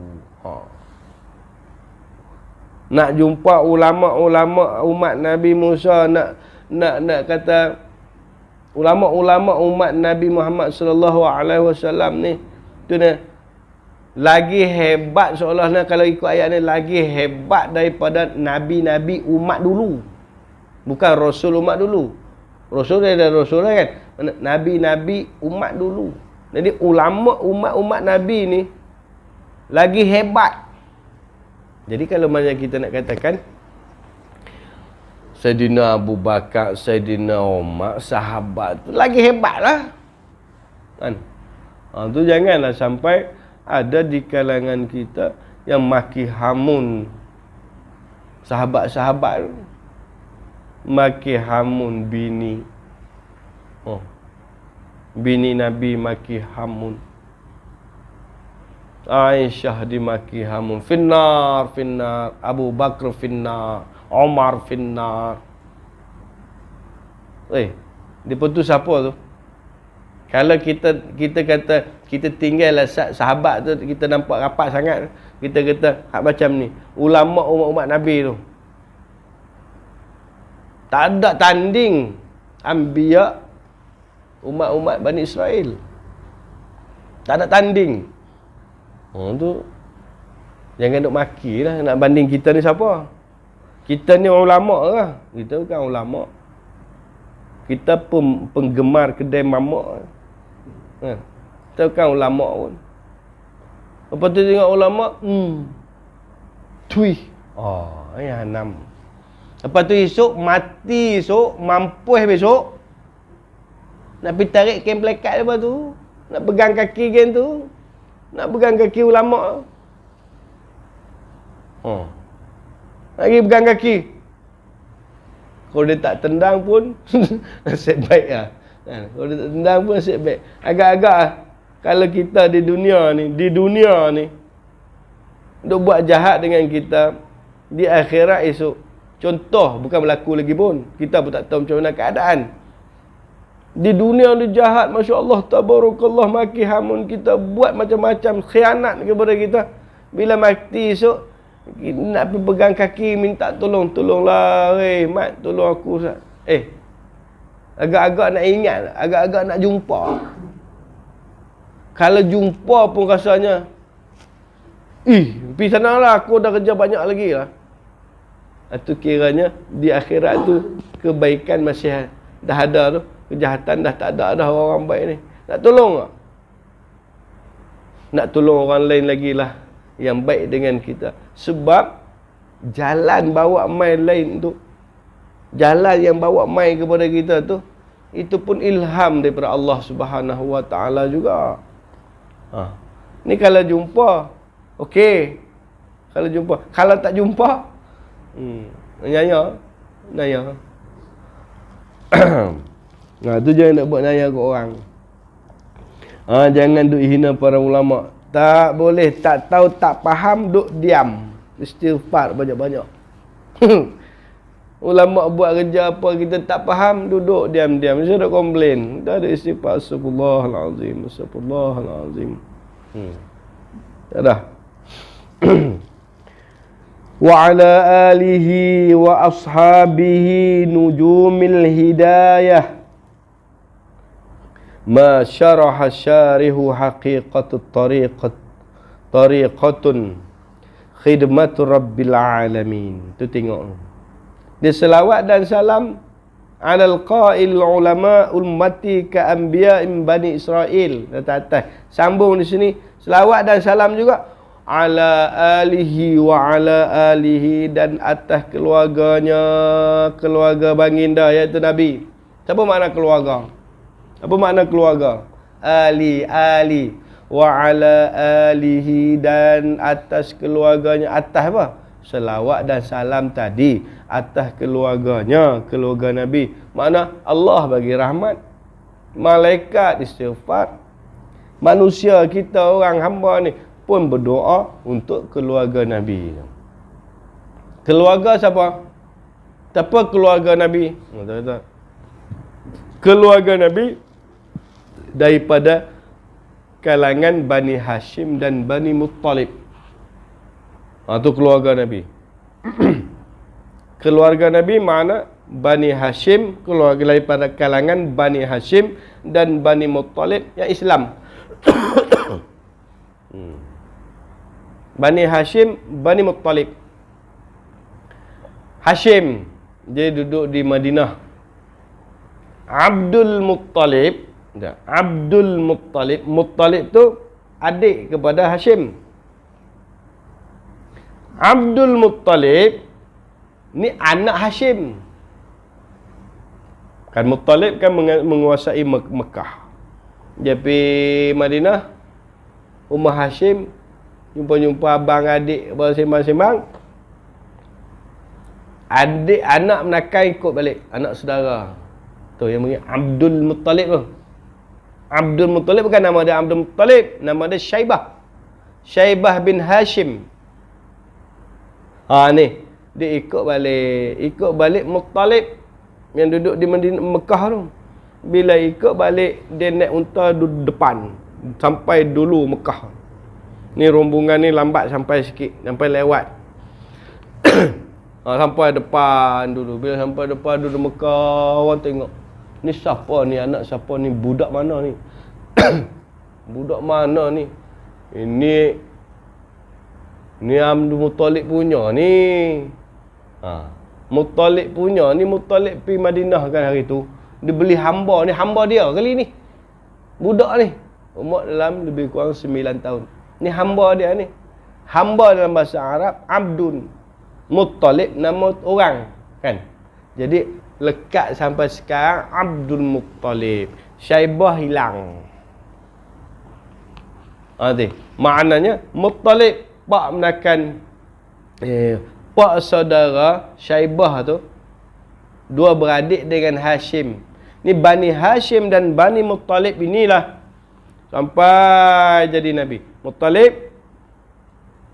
Nak jumpa ulama-ulama umat Nabi Musa, nak kata ulama-ulama umat Nabi Muhammad sallallahu alaihi wasallam ni, tu ni lagi hebat, seolah-olah kalau ikut ayat ni lagi hebat daripada nabi-nabi umat dulu. Bukan rasul umat dulu. Rasul dia ada rasul kan. Nabi-nabi umat dulu. Jadi ulama umat nabi ni lagi hebat. Jadi kalau macam kita nak katakan Sayyidina Abu Bakar, Sayyidina Umar, sahabat tu lagi hebat lah kan. Tu janganlah sampai ada di kalangan kita yang maki hamun sahabat-sahabat, maki hamun bini Nabi, maki hamun Aisyah, dimaki hamun finnar, Abu Bakar finnar, Umar finnar. Dia pun tu siapa tu? Kalau kita kata kita tinggallah sahabat tu, kita nampak rapat sangat, kita kata hak macam ni, ulama umat Nabi tu tak ada tanding anbiya umat Bani Israel. Tak ada tanding. Tu jangan duk maki lah. Nak banding kita ni siapa? Kita ni ulama lah. Kita bukan ulama. Kita penggemar kedai mamak. Kita bukan ulama pun. Lepas tu tengok ulama, tui. Ya 6. Lepas tu esok mati, esok mampus besok. Nak pergi tarik kain plekat lepas tu. Nak pegang kaki kain tu. Nak pegang kaki ulama. Lagi pegang kaki. Kalau dia tak tendang pun nasib baik lah. Kalau dia tak tendang pun nasib baik. Agak-agak kalau kita di dunia ni duk buat jahat dengan kita, di akhirat esok, contoh bukan berlaku lagi pun, kita pun tak tahu macam mana keadaan. Di dunia ni jahat, Masya Allah, tabarakallah, maki hamun, kita buat macam-macam khianat kepada kita. Bila mati esok, nak pergi pegang kaki, minta tolonglah, mat, tolong aku. Agak-agak nak ingat, agak-agak nak jumpa. Kalau jumpa pun rasanya, pergi sana lah, aku dah kerja banyak lagi lah. Itu kiranya di akhirat tu kebaikan masih dah ada tu, kejahatan dah tak ada dah orang baik ni. Nak tolong tak? Nak tolong orang lain lagi lah yang baik dengan kita. Sebab jalan bawa mai lain tu, jalan yang bawa mai kepada kita tu, itu pun ilham daripada Allah Subhanahu Wa Taala juga. Ni kalau jumpa, okey. Kalau jumpa, kalau tak jumpa, nanya. Tu jangan nak buat nanya ke orang. Jangan duk hina para ulama. Tak boleh, tak tahu, tak faham, duk diam. Istighfar banyak-banyak. Ulama buat kerja apa kita tak faham, duduk diam-diam. Mesti duk komplain. Dah ada istighfar, astagfirullahalazim, astagfirullahalazim. Tak dah. Wa ala alihi wa ashabihi nujumil hidayah ma syaraha syarihu haqiqatut tariqatun khidmatu rabbil alamin. Tu tengok Dia selawat dan salam alal qail ulama ummati ka anbiya bani Israel. Atas. Sambung di sini selawat dan salam juga ala alihi wa ala alihi, dan atas keluarganya, keluarga baginda iaitu Nabi. Apa makna keluarga? Apa makna keluarga? Ali wa ala alihi, dan atas keluarganya. Atas apa? Selawat dan salam tadi atas keluarganya, keluarga Nabi. Makna Allah bagi rahmat, malaikat istighfar, manusia kita orang hamba ni pun berdoa untuk keluarga Nabi. Keluarga siapa? Siapa keluarga Nabi? Keluarga Nabi daripada kalangan Bani Hashim dan Bani Muttalib. Itu keluarga Nabi. Keluarga Nabi mana? Bani Hashim, keluarga daripada kalangan Bani Hashim dan Bani Muttalib yang Islam. Bani Hashim, Bani Muttalib. Hashim, dia duduk di Madinah. Abdul Muttalib, Abdul Muttalib, Muttalib tu adik kepada Hashim. Abdul Muttalib ni anak Hashim. Kan Muttalib kan menguasai Mekah. Dia pergi Madinah, rumah Hashim, jumpa-jumpa abang adik bersembang-sembang. Adik anak menakan ikut balik, anak saudara. Tu yang panggil Abdul Muttalib tu. Abdul Muttalib bukan nama dia Abdul Muttalib, nama dia Syaibah. Syaibah bin Hashim. Ni dia ikut balik Muttalib yang duduk di Madinah Mekah tu. Bila ikut balik, dia naik unta duduk depan sampai dulu Mekah. Ni rombongan ni lambat sampai sikit, sampai lewat. Sampai depan dulu. Bila sampai depan dulu Mekah, orang tengok, ni siapa ni, anak siapa ni, budak mana ni? Budak mana ni? Ni Abdul Muttalib punya ni. Muttalib punya ni. Muttalib pergi Madinah kan hari tu. Dia beli hamba ni, hamba dia kali ni. Budak ni umur dalam lebih kurang 9 tahun. Ni hamba dia ni. Hamba dalam bahasa Arab Abdun. Muttalib nama orang kan. Jadi lekat sampai sekarang Abdul Muttalib. Syaibah hilang. Maknanya Muttalib pak menakan pak saudara Syaibah tu, dua beradik dengan Hashim. Ni Bani Hashim dan Bani Muttalib inilah sampai jadi Nabi. Muttalib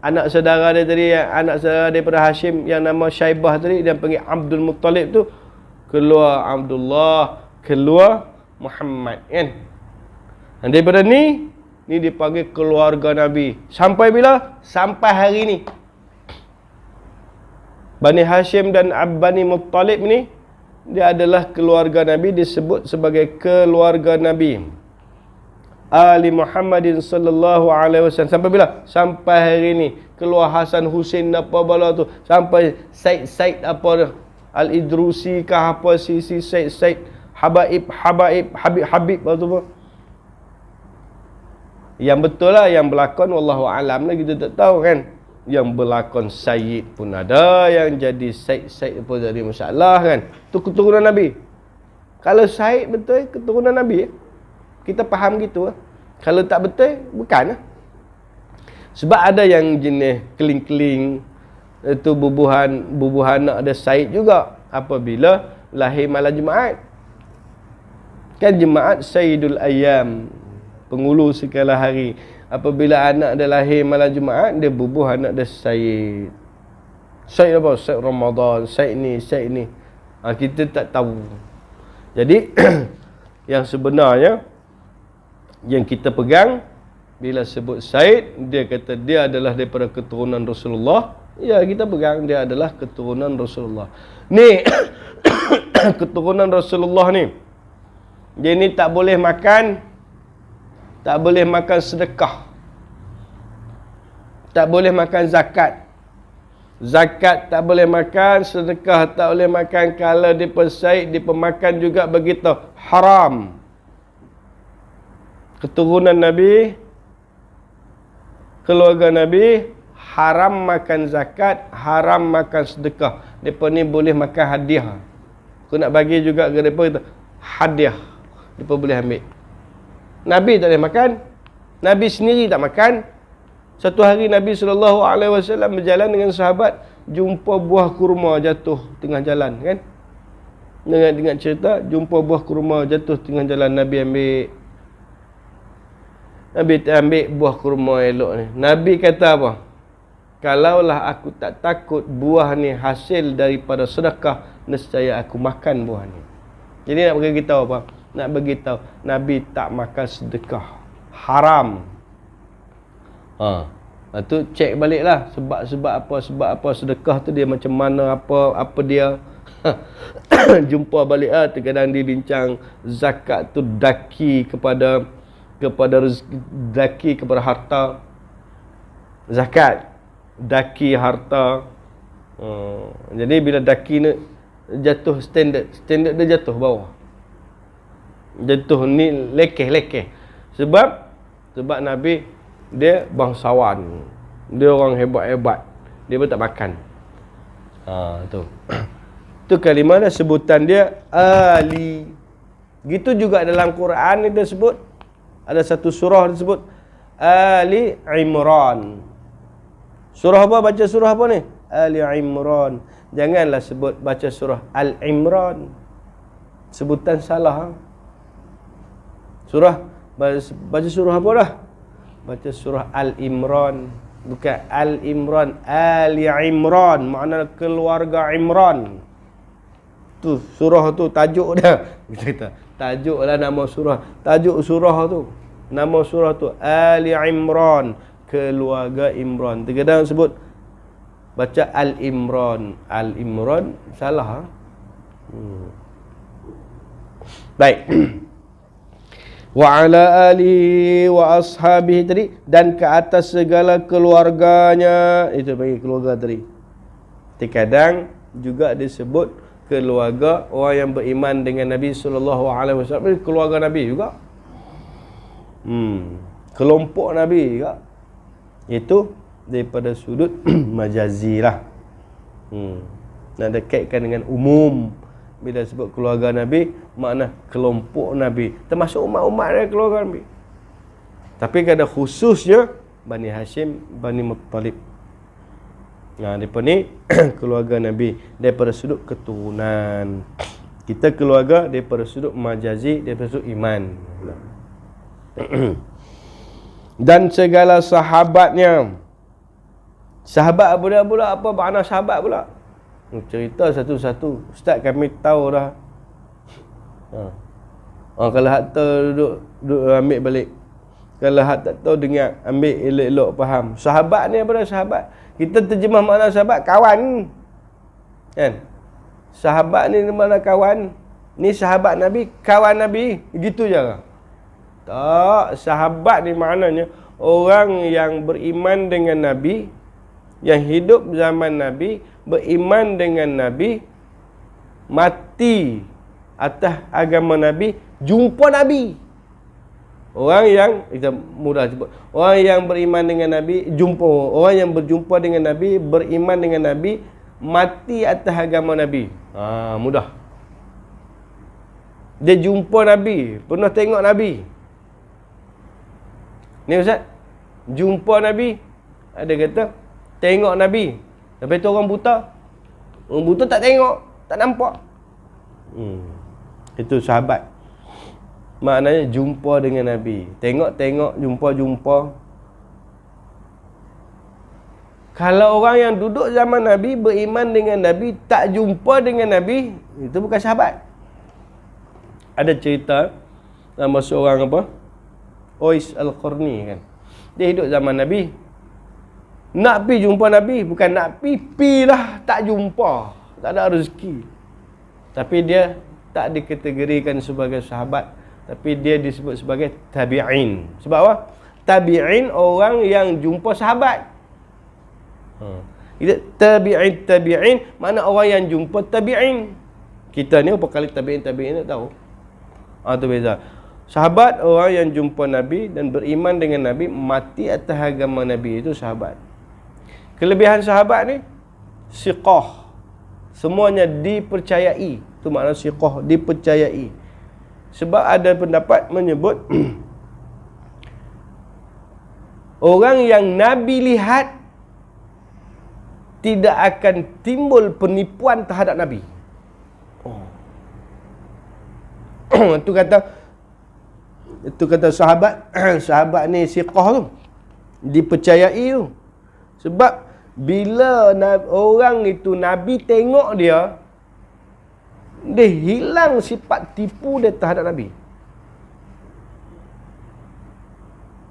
anak saudara dia tadi, anak saudara daripada Hashim yang nama Syaibah tadi, dia panggil Abdul Muttalib tu, keluar Abdullah, keluar Muhammad kan. Dan daripada ni dipanggil keluarga Nabi. Sampai bila? Sampai hari ni. Bani Hashim dan Bani Muttalib ni, dia adalah keluarga Nabi, disebut sebagai keluarga Nabi. Ali Muhammadin sallallahu alaihi wasallam. Sampai bila? Sampai hari ni. Keluar Hasan Husain apa bala tu. Sampai Said apa tu. Al-Idrusi kah apa si Said Habib apa tu pun. Yang betul lah yang berlakon wallahu alam lah, kita tak tahu kan. Yang berlakon Sayyid pun ada, yang jadi Said pun jadi masalah kan. Tu keturunan Nabi. Kalau Said betul keturunan Nabi, kita faham gitu. Kalau tak betul, bukan. Sebab ada yang jenis keling-keling, itu bubuhan ada Said juga apabila lahir malam Jumaat. Kan Jumaat Sayyidul Ayyam, penghulu segala hari. Apabila anak dia lahir malam Jumaat, dia bubuh anak dia Said. Said apa? Said Ramadan, Said ni. Kita tak tahu. Jadi yang sebenarnya yang kita pegang, bila sebut Said, dia kata dia adalah daripada keturunan Rasulullah. Ya, kita pegang dia adalah keturunan Rasulullah. Ni keturunan Rasulullah ni, dia ni tak boleh makan, tak boleh makan sedekah, tak boleh makan zakat, Zakat tak boleh makan, sedekah tak boleh makan. Kalau dipersaik, dipermakan juga begitu. Haram. Keturunan Nabi, keluarga Nabi, haram makan zakat, haram makan sedekah. Mereka ni boleh makan hadiah. Aku nak bagi juga ke mereka, hadiah. Mereka boleh ambil. Nabi tak boleh makan. Nabi sendiri tak makan. Satu hari Nabi SAW berjalan dengan sahabat, jumpa buah kurma jatuh tengah jalan, kan? Dengan cerita, jumpa buah kurma jatuh tengah jalan. Nabi ambil buah kurma elok ni. Nabi kata apa? Kalaulah aku tak takut buah ni hasil daripada sedekah, nescaya aku makan buah ni. Jadi nak bagi tahu apa? Nak bagi tahu Nabi tak makan sedekah. Haram. Tu cek baliklah sebab apa sedekah tu dia macam mana, apa dia. Jumpa balik terkadang dibincang zakat tu daki kepada rezeki, daki kepada harta. Zakat daki harta. Jadi bila daki ni jatuh standard dia jatuh bawah. Jatuh ni lekeh. Sebab Nabi dia bangsawan. Dia orang hebat-hebat. Dia pun tak makan. Tu. Tu kalimah dah sebutan dia Ali. Gitu juga dalam Quran dia sebut. Ada satu surah disebut Ali Imran. Surah apa? Baca surah apa ni? Ali Imran. Janganlah sebut baca surah Al-Imran. Sebutan salah. Surah baca surah apa dah? Baca surah Al-Imran. Bukan Al-Imran, Ali Imran, makna keluarga Imran. Tu surah tu tajuk dia. Kita kata tajuklah nama surah. Tajuk surah tu, nama surah tu Ali Imran, keluarga Imran. Terkadang sebut baca Al-Imran. Al-Imran salah. Baik. Wa ala alihi wa ashabihi tadi, dan ke atas segala keluarganya. Itu bagi keluarga tadi. Terkadang juga disebut keluarga orang yang beriman dengan Nabi SAW. Keluarga Nabi juga. Kelompok Nabi juga. Itu daripada sudut majazi lah. Nak dekatkan dengan umum. Bila sebut keluarga Nabi, makna kelompok Nabi, termasuk umat-umat dari keluarga Nabi. Tapi kada khususnya Bani Hashim, Bani Muttalib. Mereka ni keluarga Nabi daripada sudut keturunan. Kita keluarga daripada sudut majazi, daripada sudut iman. Dan segala sahabatnya. Sahabat pula apa makna sahabat pula? Cerita satu-satu. Ustaz kami tahu dah. Kalau hak tu duduk ambil balik. Kalau hak tak tahu dengar, ambil elok-elok faham. Sahabat ni apa dah sahabat? Kita terjemah makna sahabat, kawan. Kan? Sahabat ni makna kawan. Ni sahabat Nabi, kawan Nabi. Gitu je. Tak, sahabat ni maknanya orang yang beriman dengan Nabi, yang hidup zaman Nabi, beriman dengan Nabi, mati atas agama Nabi, jumpa Nabi. Orang yang, kita mudah sebut, orang yang beriman dengan Nabi, jumpa. Orang yang berjumpa dengan Nabi, beriman dengan Nabi, mati atas agama Nabi. Mudah. Dia jumpa Nabi, pernah tengok Nabi. Ni Ustaz, jumpa Nabi, ada kata tengok Nabi. Tapi tu orang buta. Orang buta tak tengok, tak nampak. Itu sahabat. Maknanya jumpa dengan Nabi. Tengok-tengok, jumpa-jumpa. Kalau orang yang duduk zaman Nabi, beriman dengan Nabi, tak jumpa dengan Nabi, itu bukan sahabat. Ada cerita nama seorang apa? Uwais Al-Qarni kan. Dia hidup zaman Nabi. Nak pi jumpa Nabi, bukan nak pi lah, tak jumpa, tak ada rezeki. Tapi dia tak dikategorikan sebagai sahabat, tapi dia disebut sebagai tabi'in. Sebab apa? Tabi'in orang yang jumpa sahabat. Tabi'in mana orang yang jumpa tabi'in. Kita ni berapa kali tabi'in tak tahu. Tu beza. Sahabat orang yang jumpa Nabi dan beriman dengan Nabi, mati atas agama Nabi, itu sahabat. Kelebihan sahabat ni siqah. Semuanya dipercayai. Itu makna siqah, dipercayai. Sebab ada pendapat menyebut orang yang Nabi lihat tidak akan timbul penipuan terhadap Nabi. Itu kata sahabat sahabat ni siqah tu, dipercayai tu. Sebab bila orang itu Nabi tengok dia hilang sifat tipu dia terhadap Nabi.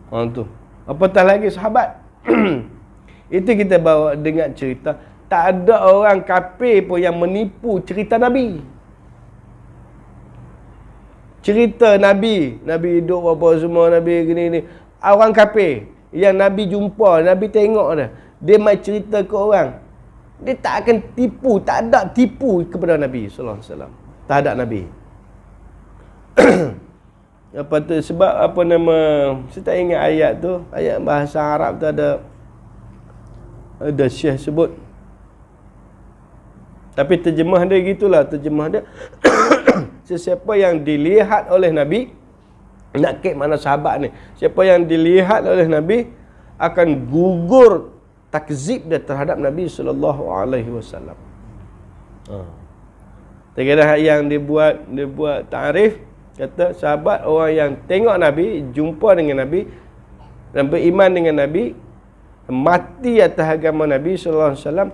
Tu. Apatah lagi sahabat. Itu kita bawa dengar cerita, tak ada orang kafir pun yang menipu cerita Nabi. Cerita Nabi hidup apa semua, Nabi gini. Orang kafir yang Nabi jumpa, Nabi tengok dia mai cerita ke orang, dia tak akan tipu, tak ada tipu kepada Nabi sallallahu alaihi wasallam, terhadap Nabi. Apa tu sebab apa nama, saya tak ingat ayat tu, ayat bahasa Arab tu ada Syekh sebut. Tapi terjemah dia gitulah, terjemah dia sesiapa yang dilihat oleh Nabi, nak kek mana sahabat ni, siapa yang dilihat oleh Nabi akan gugur takzib dia terhadap Nabi sallallahu alaihi wasallam. Terkadang yang dibuat ta'rif, kata sahabat orang yang tengok Nabi, jumpa dengan Nabi dan beriman dengan Nabi, mati atas agama Nabi sallallahu alaihi wasallam,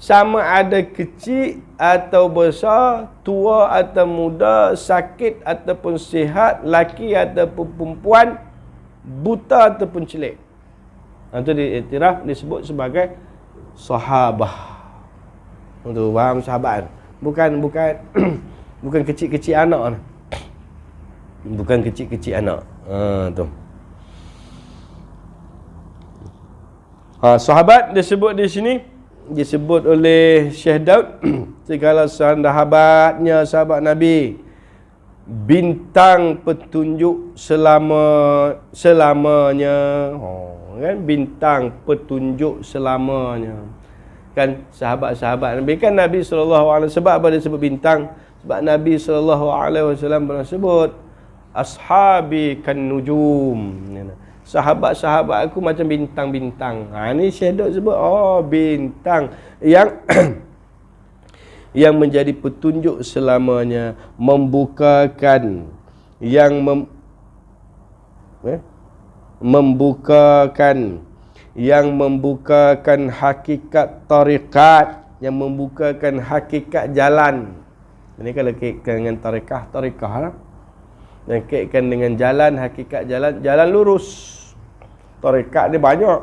sama ada kecil atau besar, tua atau muda, sakit ataupun sihat, laki ataupun perempuan, buta ataupun celik. Itu diiktiraf, disebut sebagai sahabah. Untuk faham sahabat, bukan bukan kecil-kecil anak. Bukan kecil-kecil anak. Tu. Sahabat disebut di sini, disebut oleh Syekh Daud, segala sahabatnya sahabat Nabi, bintang petunjuk selamanya. Kan bintang petunjuk selamanya. Kan sahabat-sahabat Nabi, kan Nabi SAW, sebab apa dia sebut bintang? Sebab Nabi SAW pernah sebut ashabi kan nujum, sahabat-sahabat aku macam bintang-bintang. Ni Syekh Daud sebut, bintang yang yang menjadi petunjuk selamanya, membukakan membukakan hakikat tarikat, yang membukakan hakikat jalan. Ini kalau kaitkan dengan tarikah lah. Dan kaitkan dengan jalan, hakikat jalan lurus. Tarikat ni banyak.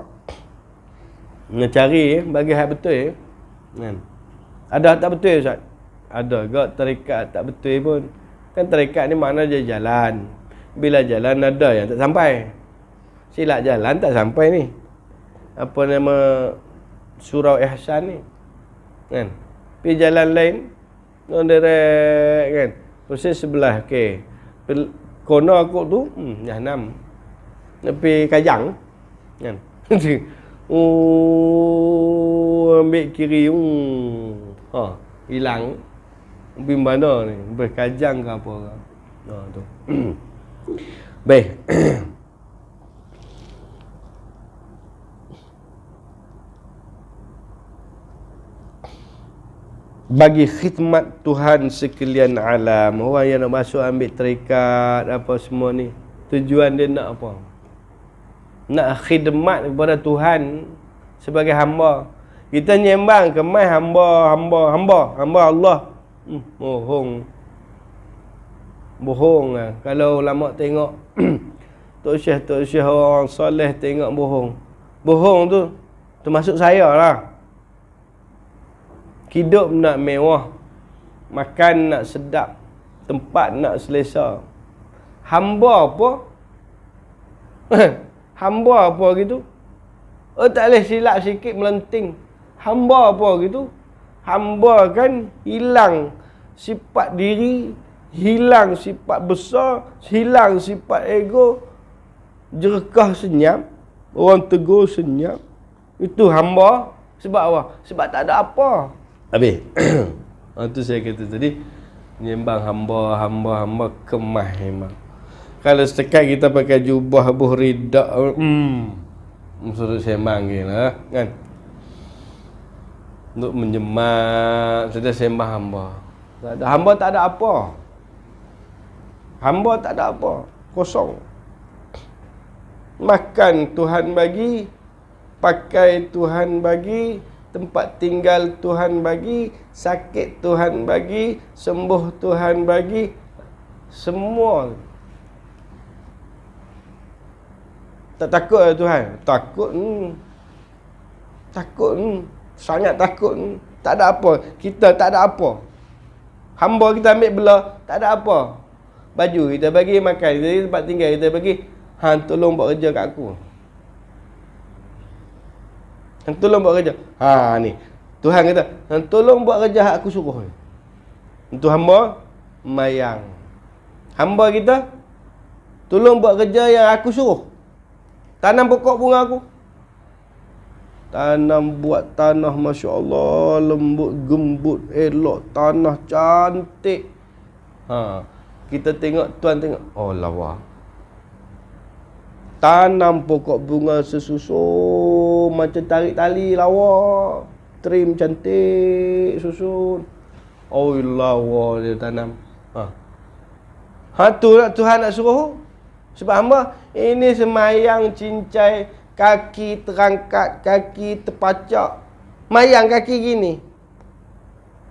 Nak cari bagi hak betul kan. Ada tak betul Ustaz? Ada gak tarikat tak betul pun. Kan tarikat ni makna dia jalan. Bila jalan ada yang tak sampai. Silap jalan tak sampai ni. Apa nama surau ihsan ni. Kan? Pergi jalan lain non direct kan. Proses sebelah okey. Kono aku tu Jahanam. Tapi kajang kan. Ambil kiri hilang. Pergi mana ni? Berkajang ke apa ke? Tu. Baik. Bagi khidmat Tuhan sekalian alam. Orang yang nak masuk ambil tarikat apa semua ni, tujuan dia nak apa? Nak khidmat kepada Tuhan sebagai hamba. Kita nyembang kemai hamba Allah. Bohong lah. Kalau ulama tengok Tok Syekh orang soleh tengok bohong tu termasuk saya lah. Hidup nak mewah, makan nak sedap, tempat nak selesa. Hamba apa? Hamba apa gitu? Tak boleh silap sikit melenting. Hamba apa gitu? Hamba kan hilang sifat diri, hilang sifat besar, hilang sifat ego, jerkah senyap, orang tegur senyap. Itu hamba. Sebab apa? Sebab tak ada apa. Habis. Itu saya kata tadi, menyembang hamba kemah memang. Kalau setakat kita pakai jubah buh ridak, suruh sembang gila kan. Untuk menyemak, sudah sembah hamba. Tak ada, hamba tak ada apa. Hamba tak ada apa. Kosong. Makan Tuhan bagi, pakai Tuhan bagi, tempat tinggal Tuhan bagi, sakit Tuhan bagi, sembuh Tuhan bagi, semua. Tak takut lah Tuhan? Takut. Takut. Sangat takut. Tak ada apa. Kita tak ada apa. Hamba kita ambil belah, tak ada apa. Baju kita bagi, makan kita, tempat tinggal kita bagi. Han tolong buat kerja kat aku. Han tolong buat kerja. Ni. Tuhan kata, Han tolong buat kerja hak aku suruh. Untuk hamba mayang. Hamba kita tolong buat kerja yang aku suruh. Tanam pokok bunga aku. Tanam buat tanah Masya Allah, lembut, gembut, elok, tanah cantik. Kita tengok, Tuhan tengok, oh lawa. Tanam pokok bunga sesusun, macam tarik tali lawa. Trim cantik, susun. Oh lawa dia tanam. Tu lah Tuhan nak suruh. Sebab hamba ini semayang cincai, kaki terangkat, kaki terpacak. Semayang kaki gini.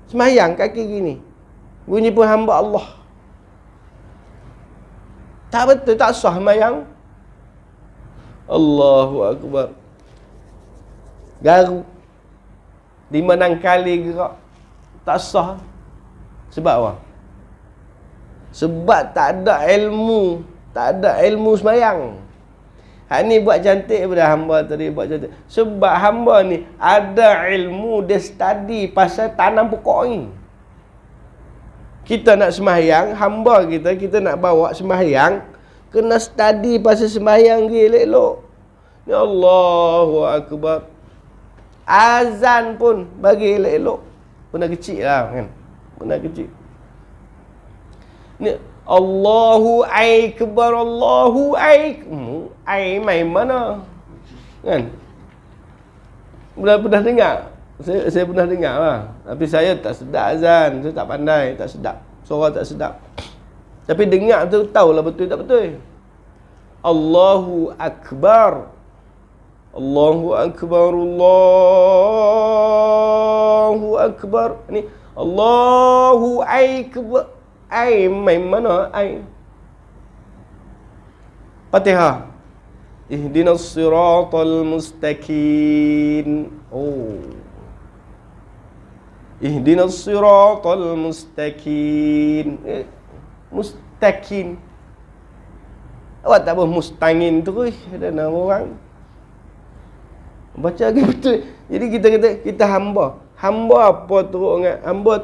Semayang kaki gini. Bunyi pun hamba Allah. Tak betul, tak sah semayang. Allahu Akbar. Garu. 5-6 kali gerak. Tak sah. Sebab apa? Sebab tak ada ilmu. Tak ada ilmu semayang. Hak ni buat cantik pada hamba tadi buat cantik. Sebab hamba ni ada ilmu, dia study pasal tanam pokok ni. Kita nak semayang, hamba kita nak bawa semayang, kena study pasal semayang dia elok-elok. Ya Allahu Akbar. Azan pun bagi elok-elok. Benda kecil lah kan. Benda kecil. Ni Allahu Akbar, Allahu Akbar. Ai main mana? Kan? Pernah dengar? Saya pernah dengar lah. Tapi saya tak sedap azan. Saya tak pandai, tak sedap. Suara tak sedap. Tapi dengar tu tahulah betul tak betul. Allahu Akbar. Allahu Akbar, Allahu Akbar. Ni Allahu Akbar. Ai main mana? Ai. Fatihah. Ihdinas siratal mustaqim. Oh. Ihdinas siratal mustaqim. Mustaqim. Awak tak boleh mustangin terus ada nama orang. Baca lagi betul. Jadi kita kata kita hamba. Hamba apa teruk ingat? Hamba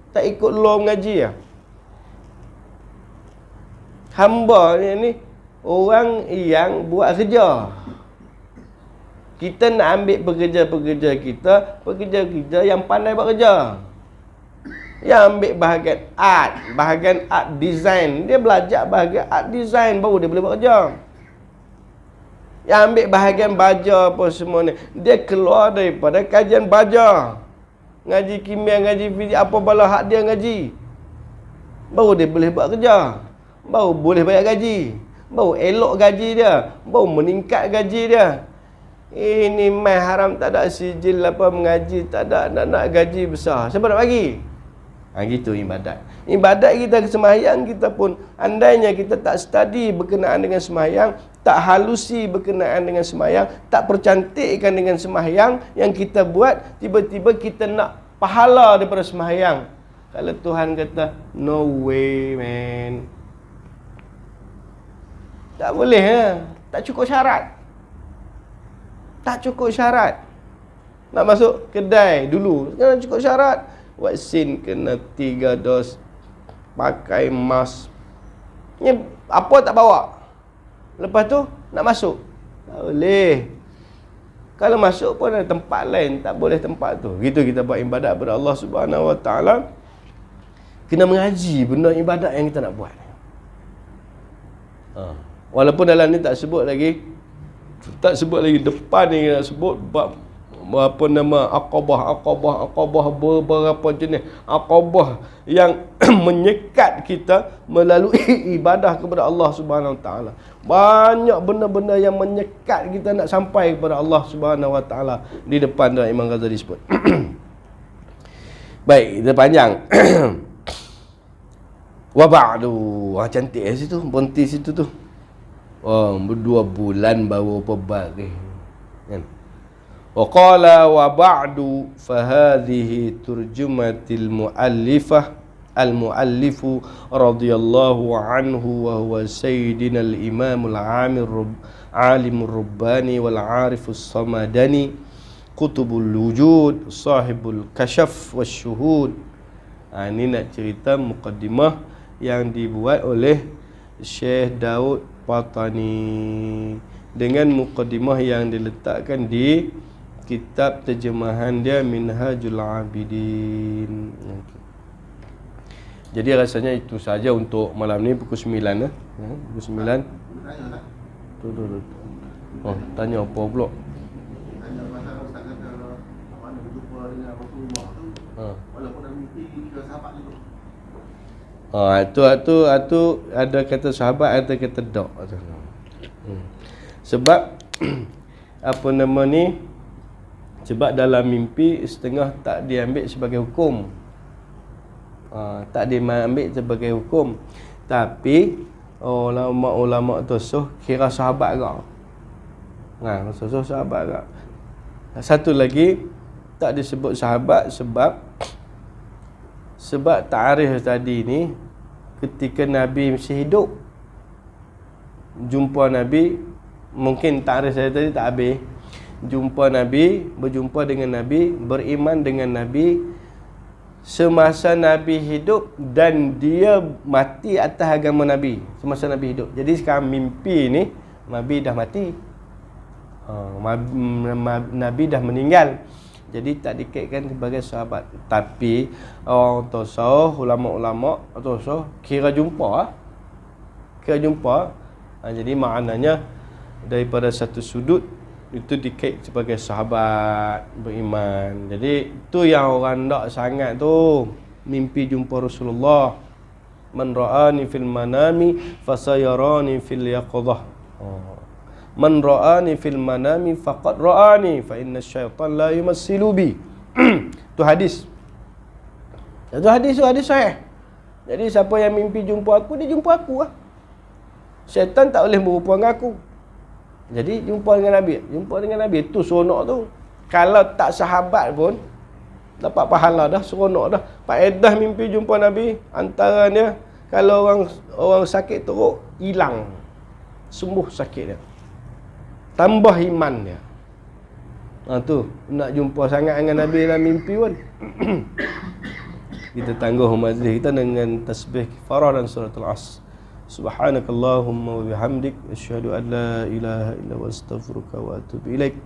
tak ikut law mengaji lah. Hamba ni orang yang buat kerja. Kita nak ambil pekerja-pekerja kita, pekerja-pekerja yang pandai buat kerja. Yang ambil bahagian art design, dia belajar bahagian art design baru dia boleh buat kerja. Yang ambil bahagian baja apa semua ni, dia keluar daripada kajian baja. Ngaji kimia, ngaji fizik, apa bala hak dia ngaji. Baru dia boleh buat kerja. Baru boleh bayar gaji. Baru elok gaji dia. Baru meningkat gaji dia. Ini mai haram tak ada sijil apa mengaji, tak ada nak gaji besar. Siapa nak bagi? Gitu ibadat. Ibadat kita sembahyang kita pun andainya kita tak study berkenaan dengan sembahyang, tak halusi berkenaan dengan sembahyang, tak percantikkan dengan sembahyang yang kita buat, tiba-tiba kita nak pahala daripada sembahyang. Kalau Tuhan kata, no way man. Tak boleh tak cukup syarat. Tak cukup syarat. Nak masuk kedai dulu kena cukup syarat. Vaksin kena 3 dos. Pakai mask. Ni apa tak bawa. Lepas tu nak masuk. Tak boleh. Kalau masuk pun ada tempat lain, tak boleh tempat tu. Gitu kita buat ibadat kepada Allah Subhanahu Wa Taala. Kena mengaji benda ibadat yang kita nak buat. Walaupun dalam ni tak sebut lagi depan ni nak sebut bab apa nama aqabah beberapa jenis aqabah yang menyekat kita melalui ibadah kepada Allah Subhanahu Wa Taala. Banyak benda-benda yang menyekat kita nak sampai kepada Allah Subhanahu Wa Taala di depan dah Imam Ghazali sebut. Baik, kita panjang. Wa ba'du. Cantik situ, berhenti situ tu. Berdua bulan baru berbaris. Kan? Wa qala wa ba'du fa hadhihi turjumatil muallifah al-muallifu radhiyallahu anhu wa huwa sayyidina al-imam al-amir alimur rubbani wal arifus samadani qutubul wujud sahibul kashaf wasyuhud. Ini nak cerita muqaddimah yang dibuat oleh Syekh Daud Patani dengan muqaddimah yang diletakkan di kitab terjemahan dia Minhajul Abidin. Jadi rasanya itu saja untuk malam ni pukul 9 lah. Pukul 9. Tu. Tanya apa pula? Tanya pasal Ustaz kata mana berjumpa dengan Rasulullah tu. Walaupun dah mimpi juga sahabat tu. Itu ada kata sahabat, ada kata dok. Sebab apa nama ni? Sebab dalam mimpi setengah tak diambil sebagai hukum. Tak diambil sebagai hukum. Tapi ulama-ulama tasawuf kira sahabat agak. Tasawuf sahabat agak. Satu lagi tak disebut sahabat sebab ta'arif tadi ni ketika Nabi masih hidup jumpa Nabi, mungkin ta'arif saya tadi tak habis. Berjumpa dengan Nabi, beriman dengan Nabi semasa Nabi hidup dan dia mati atas agama Nabi semasa Nabi hidup. Jadi sekarang mimpi ni Nabi dah mati. Nabi dah meninggal. Jadi tak dikaitkan sebagai sahabat. Tapi orang tasawuf, ulama-ulama tasawuf kira jumpa. Jadi maknanya daripada satu sudut itu dikait sebagai sahabat beriman. Jadi itu yang orang tak sangat tu mimpi jumpa Rasulullah. Man ra'ani fil manami fasayarani fil yaqظah. Man ra'ani fil manami faqad ra'ani fa inna syaitan la yumassilu bi. Tu hadis. Itu hadis sahih. Jadi siapa yang mimpi jumpa aku, dia jumpa aku lah. Syaitan tak boleh berupa dengan aku. Jadi jumpa dengan Nabi itu seronok tu. Kalau tak sahabat pun dapat pahala dah, seronok dah. Faedah mimpi jumpa Nabi antaranya kalau orang sakit teruk hilang, sembuh sakit dia. Tambah iman dia. Tu nak jumpa sangat dengan Nabi dalam mimpi pun. Kita tangguh majlis kita dengan tasbih kifarah dan suratul Asr. Subhanakallahumma wa bihamdik asyhadu an la ilaha illa anta astaghfiruka wa atubu ilaik.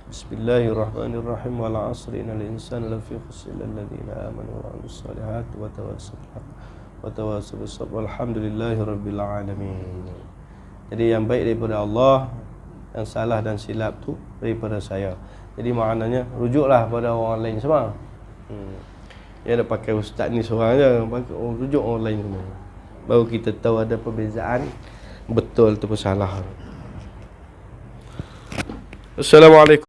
Bismillahirrahmanirrahim. Wal 'asri innal insana lafi khusr illa alladziina aamanu wa 'amilus solihati wa tawassaw bil haqq wa tawassaw bis sabr. Walhamdulillahirabbil alamin. Jadi yang baik daripada Allah, yang salah dan silap tu daripada saya. Jadi maknanya rujuklah pada orang lain semua. Dia dah pakai ustaz ni seorang je, rujuk orang lain semua. Baru kita tahu ada perbezaan betul atau salah. Assalamualaikum.